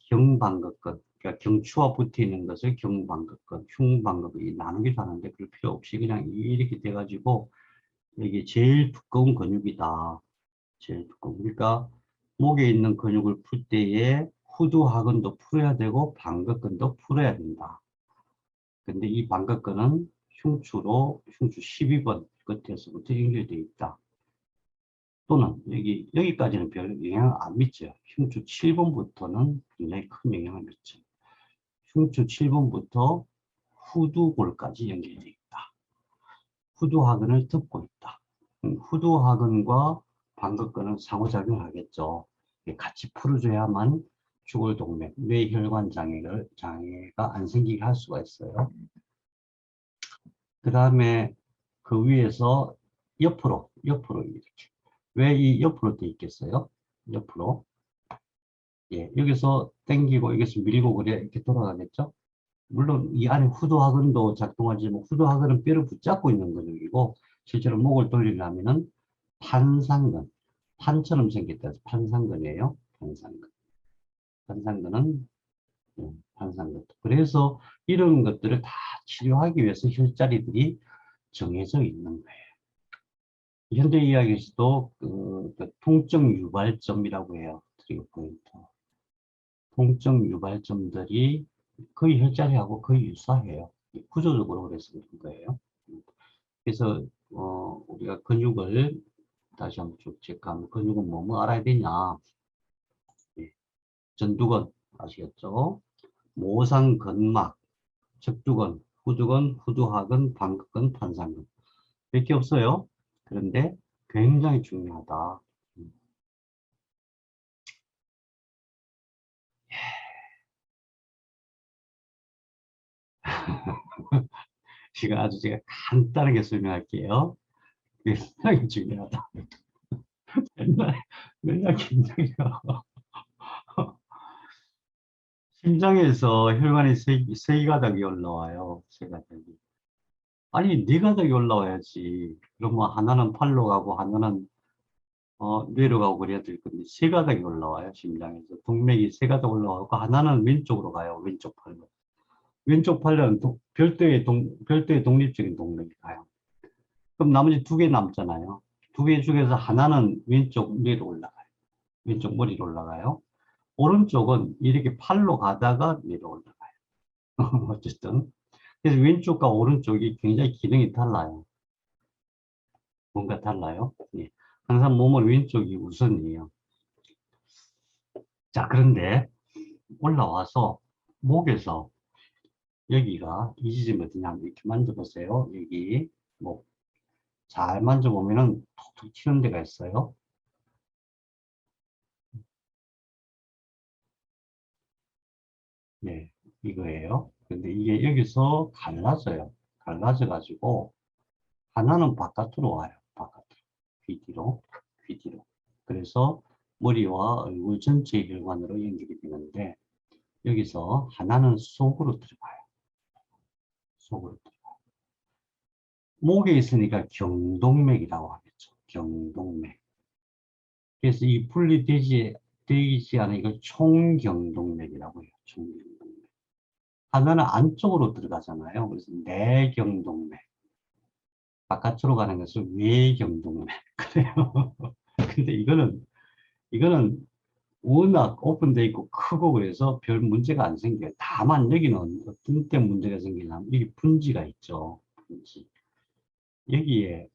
경반극근, 그러니까 경추와 붙어 있는 것을 경반극근, 흉반극근이 나누기도 하는데 그럴 필요 없이 그냥 이렇게 돼가지고 이게 제일 두꺼운 근육이다. 제일 두꺼운. 그러니까 목에 있는 근육을 풀 때에 후두하근도 풀어야 되고 반극근도 풀어야 된다. 근데 이 반극근은 흉추 12번 끝에서부터 연결되어 있다. 또는 여기까지는 별 영향을 안 미쳐요. 흉추 7번부터는 굉장히 큰 영향을 미쳐요. 흉추 7번부터 후두골까지 연결되어 있다. 후두하근을 덮고 있다. 후두하근과 반극근은 상호작용을 하겠죠. 같이 풀어줘야만 주골동맥, 뇌혈관 장애가 안 생기게 할 수가 있어요. 그 다음에 그 위에서 옆으로 이렇게. 왜 이 옆으로 돼 있겠어요? 옆으로. 예, 여기서 당기고 여기서 밀고 그래 이렇게 돌아가겠죠? 물론 이 안에 후두하근도 작동하지만 후두하근은 뼈를 붙잡고 있는 근육이고 실제로 목을 돌리려면은 판상근, 판처럼 생겼다 해서 판상근이에요. 판상근. 판상근은 판상근. 그래서 이런 것들을 다 치료하기 위해서 혈자리들이 정해져 있는 거예요. 현대 의학에서도 그 통증 유발점이라고 해요. 트리거 포인트. 통증 유발점들이 거의 혈자리하고 거의 유사해요. 구조적으로 그래서 그런 거예요. 그래서 우리가 근육을 다시 한번 쭉 체크하면 근육은 뭐 알아야 되냐? 예, 전두근 아시겠죠? 모상근막, 측두근, 후두근, 후두하근, 방극근, 판상근. 몇 개 없어요. 그런데 굉장히 중요하다. 제가 간단하게 설명할게요. 굉장히 중요하다. 맨날, 맨날 긴장해요. 심장에서 혈관이 세 가닥이 올라와요. 세 가닥이. 아니, 네 가닥이 올라와야지. 그러면 하나는 팔로 가고, 하나는, 뇌로 가고 그래야 될 건데, 세 가닥이 올라와요. 심장에서. 동맥이 세 가닥 올라가고, 하나는 왼쪽으로 가요. 왼쪽 팔로. 왼쪽 팔로는 별도의 독립적인 동맥이 가요. 그럼 나머지 두 개 남잖아요. 두 개 중에서 하나는 왼쪽 뇌로 올라가요. 왼쪽 머리로 올라가요. 오른쪽은 이렇게 팔로 가다가 뇌로 올라가요. 어쨌든. 그래서 왼쪽과 오른쪽이 굉장히 기능이 달라요. 뭔가 달라요. 예. 항상 몸은 왼쪽이 우선이에요. 자, 그런데 올라와서 목에서 여기가 이 지점이 어디냐 이렇게 만져보세요. 여기 목. 잘 만져보면은 톡톡 튀는 데가 있어요. 네, 이거예요. 근데 이게 여기서 갈라져요. 갈라져가지고 하나는 바깥으로 와요. 바깥으로. 귀 뒤로. 귀 뒤로. 그래서 머리와 얼굴 전체 혈관으로 연결이 되는데 여기서 하나는 속으로 들어가요. 속으로 들어가요. 목에 있으니까 경동맥이라고 하겠죠. 경동맥. 그래서 이 되지 않은 이걸 총경동맥이라고 해요. 총경동맥. 하나는 안쪽으로 들어가잖아요. 그래서 내경동맥. 바깥으로 가는 것을 외경동맥. 그래요. 근데 이거는 워낙 오픈되어 있고 크고 그래서 별 문제가 안 생겨요. 다만 여기는 어떤 때 문제가 생기냐면 여기 분지가 있죠. 분지. 여기에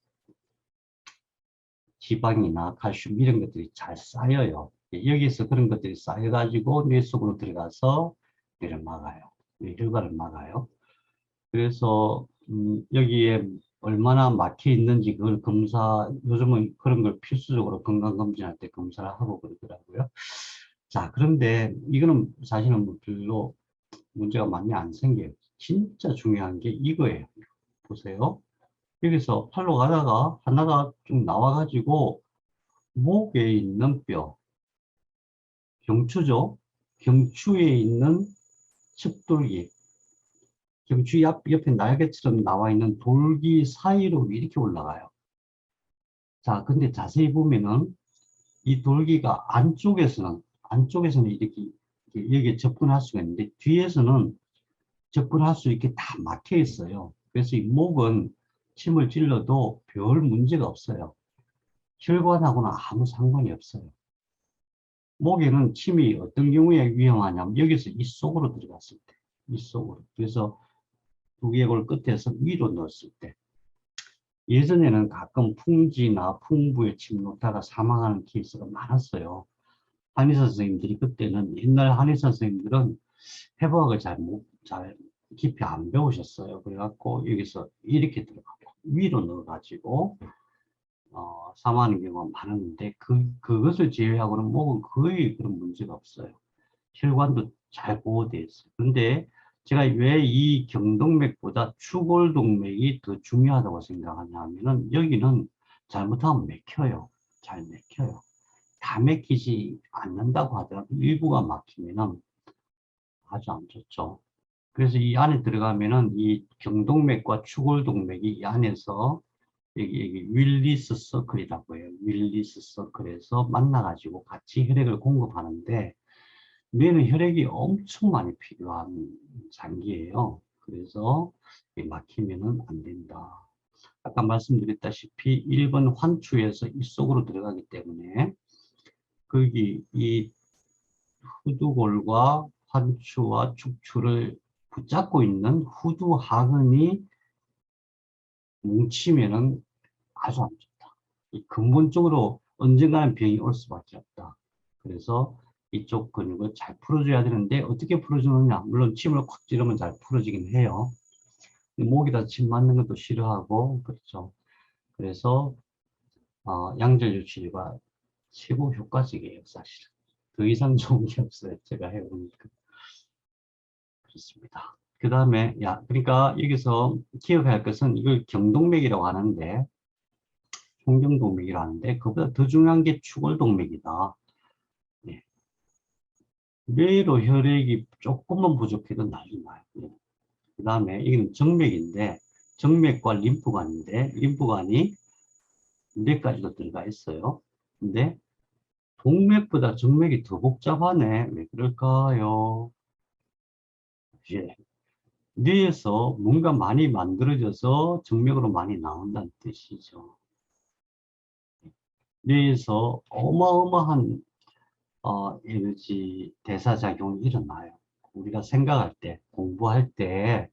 지방이나 칼슘 이런 것들이 잘 쌓여요. 여기서 그런 것들이 쌓여가지고 뇌 속으로 들어가서 뇌를 막아요. 뇌 혈관을 막아요. 그래서 여기에 얼마나 막혀 있는지 그걸 요즘은 그런 걸 필수적으로 건강검진할 때 검사를 하고 그러더라고요. 자, 그런데 이거는 사실은 뭐 별로 문제가 많이 안 생겨요. 진짜 중요한 게 이거예요. 보세요. 여기서 팔로 가다가 하나가 좀 나와가지고 목에 있는 뼈, 경추죠. 경추에 있는 측돌기, 경추 옆에 날개처럼 나와 있는 돌기 사이로 이렇게 올라가요. 자, 근데 자세히 보면은 이 돌기가 안쪽에서는 이렇게 여기에 접근할 수가 있는데 뒤에서는 접근할 수 있게 다 막혀 있어요. 그래서 이 목은 침을 찔러도 별 문제가 없어요. 혈관하고는 아무 상관이 없어요. 목에는 침이 어떤 경우에 위험하냐면 여기서 이 속으로 들어갔을 때, 이 속으로. 그래서 두개골 끝에서 위로 넣었을 때. 예전에는 가끔 풍지나 풍부에 침 놓다가 사망하는 케이스가 많았어요. 한의사 선생님들이 그때는 옛날 한의사 선생님들은 해부학을 잘 깊이 안 배우셨어요. 그래갖고 여기서 이렇게 들어가고 위로 넣어가지고 사망하는 경우가 많았는데 그것을 제외하고는 목은 거의 그런 문제가 없어요. 혈관도 잘 보호되어 있어요. 근데 제가 왜 이 경동맥보다 추골동맥이 더 중요하다고 생각하냐 하면은 여기는 잘못하면 맥혀요. 잘 맥혀요. 다 막히지 않는다고 하더라도 일부가 막히면은 아주 안 좋죠. 그래서 이 안에 들어가면은 이 경동맥과 추골동맥이 이 안에서 여기 윌리스 서클이라고 해요. 윌리스 서클에서 만나가지고 같이 혈액을 공급하는데 뇌는 혈액이 엄청 많이 필요한 장기예요. 그래서 막히면은 안 된다. 아까 말씀드렸다시피 1번 환추에서 이 속으로 들어가기 때문에 거기 이 후두골과 환추와 축추를 붙잡고 있는 후두하근이 뭉치면은 아주 안 좋다. 이 근본적으로 언젠가는 병이 올 수밖에 없다. 그래서 이쪽 근육을 잘 풀어줘야 되는데 어떻게 풀어주느냐? 물론 침을 콱 찌르면 잘 풀어지긴 해요. 목에다 침 맞는 것도 싫어하고 그렇죠. 그래서 양절유 치료가 최고 효과적이에요, 사실은. 더 이상 좋은 게 없어요. 제가 해보니까. 그렇습니다. 그 다음에, 그러니까 여기서 기억해야 할 것은 이걸 경동맥이라고 하는데, 송경동맥이라고 하는데, 그보다 더 중요한 게 추골동맥이다. 네. 뇌로 혈액이 조금만 부족해도 난리 나요. 네. 그 다음에 이건 정맥인데, 정맥과 림프관인데, 림프관이 뇌까지도 들어가 있어요. 근데 동맥보다 정맥이 더 복잡하네. 왜 그럴까요? 예. 뇌에서 뭔가 많이 만들어져서 정맥으로 많이 나온다는 뜻이죠. 뇌에서 어마어마한 에너지 대사작용이 일어나요. 우리가 생각할 때, 공부할 때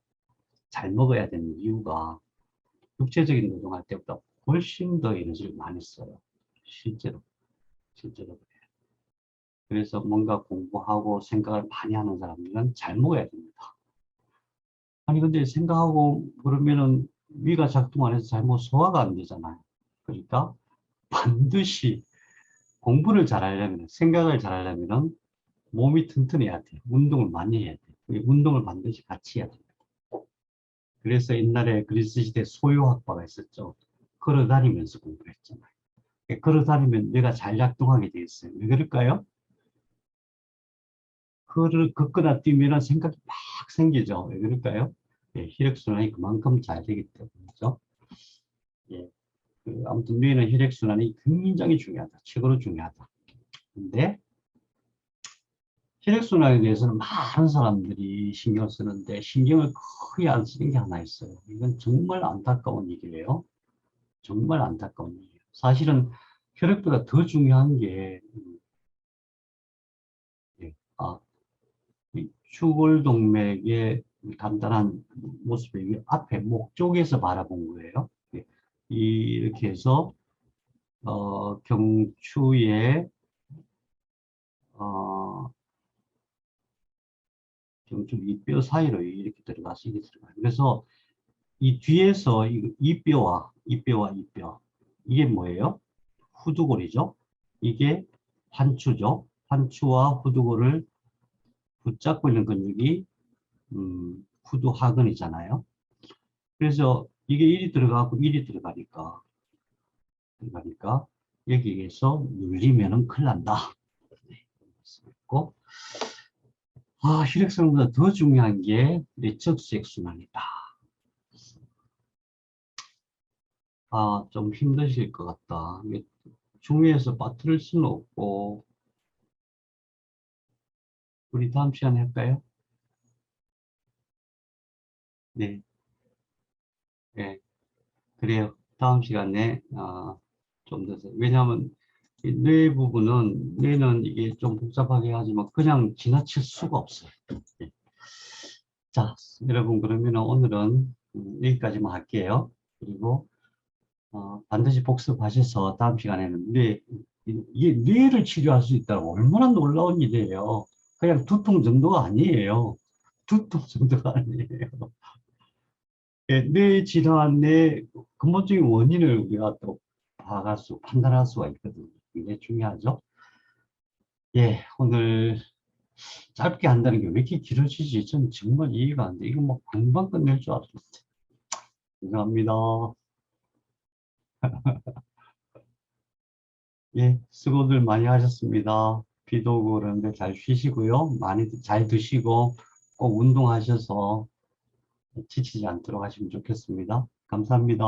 잘 먹어야 되는 이유가 육체적인 노동할 때보다 훨씬 더 에너지를 많이 써요. 실제로. 실제로. 그래서 뭔가 공부하고 생각을 많이 하는 사람들은 잘 먹어야 됩니다. 아니, 근데 생각하고 그러면은 위가 작동 안 해서 잘못 소화가 안 되잖아요. 그러니까 반드시 공부를 잘하려면, 생각을 잘하려면 몸이 튼튼해야 돼요. 운동을 많이 해야 돼요. 운동을 반드시 같이 해야 돼요. 그래서 옛날에 그리스 시대 소요학파가 있었죠. 걸어 다니면서 공부했잖아요. 걸어 다니면 뇌가 잘 작동하게 돼 있어요. 왜 그럴까요? 그를 걷거나 뛰면 생각이 막 생기죠. 왜 그럴까요? 예, 혈액순환이 그만큼 잘 되기 때문이죠. 예, 아무튼 뇌는 혈액순환이 굉장히 중요하다. 최고로 중요하다. 근데 혈액순환에 대해서는 많은 사람들이 신경 쓰는데 신경을 거의 안 쓰는 게 하나 있어요. 이건 정말 안타까운 일이에요. 정말 안타까운 일이에요. 사실은 혈액보다 더 중요한 게 예, 이 추골동맥의 간단한 모습이 앞에 목 쪽에서 바라본 거예요. 예, 이렇게 해서 경추에 어, 경추 이뼈 사이로 이렇게 들어가서 이게 들어가요. 그래서 이 뒤에서 이뼈와 이뼈 이게 뭐예요? 후두골이죠. 이게 환추죠. 환추와 후두골을 붙잡고 있는 근육이 후두하근이잖아요. 그래서 이게 1이 들어가고 1이 들어가니까 여기에서 눌리면은 큰일 난다. 네, 있고 혈액순환보다 더 중요한 게 내적색순환이다. 좀 힘드실 것 같다. 중위에서 빠뜨릴 수는 없고 우리 다음 시간에 할까요? 네, 네, 그래요. 다음 시간에 좀 더, 왜냐하면 뇌 부분은 뇌는 이게 좀 복잡하게 하지만 그냥 지나칠 수가 없어요. 네. 자, 여러분 그러면 오늘은 여기까지만 할게요. 그리고 반드시 복습하셔서 다음 시간에는 이게 뇌를 치료할 수 있다는 얼마나 놀라운 일이에요. 그냥 두통 정도가 아니에요. 두통 정도가 아니에요. 예, 뇌 질환의 근본적인 원인을 우리가 또 판단할 수가 있거든요. 굉장히 중요하죠. 예, 오늘 짧게 한다는 게 왜 이렇게 길어지지? 전 정말 이해가 안 돼. 이거 뭐 금방 끝낼 줄 알았는데. 죄송합니다. 예, 수고들 많이 하셨습니다. 비도 오고 그러는데 잘 쉬시고요. 많이 잘 드시고 꼭 운동하셔서 지치지 않도록 하시면 좋겠습니다. 감사합니다.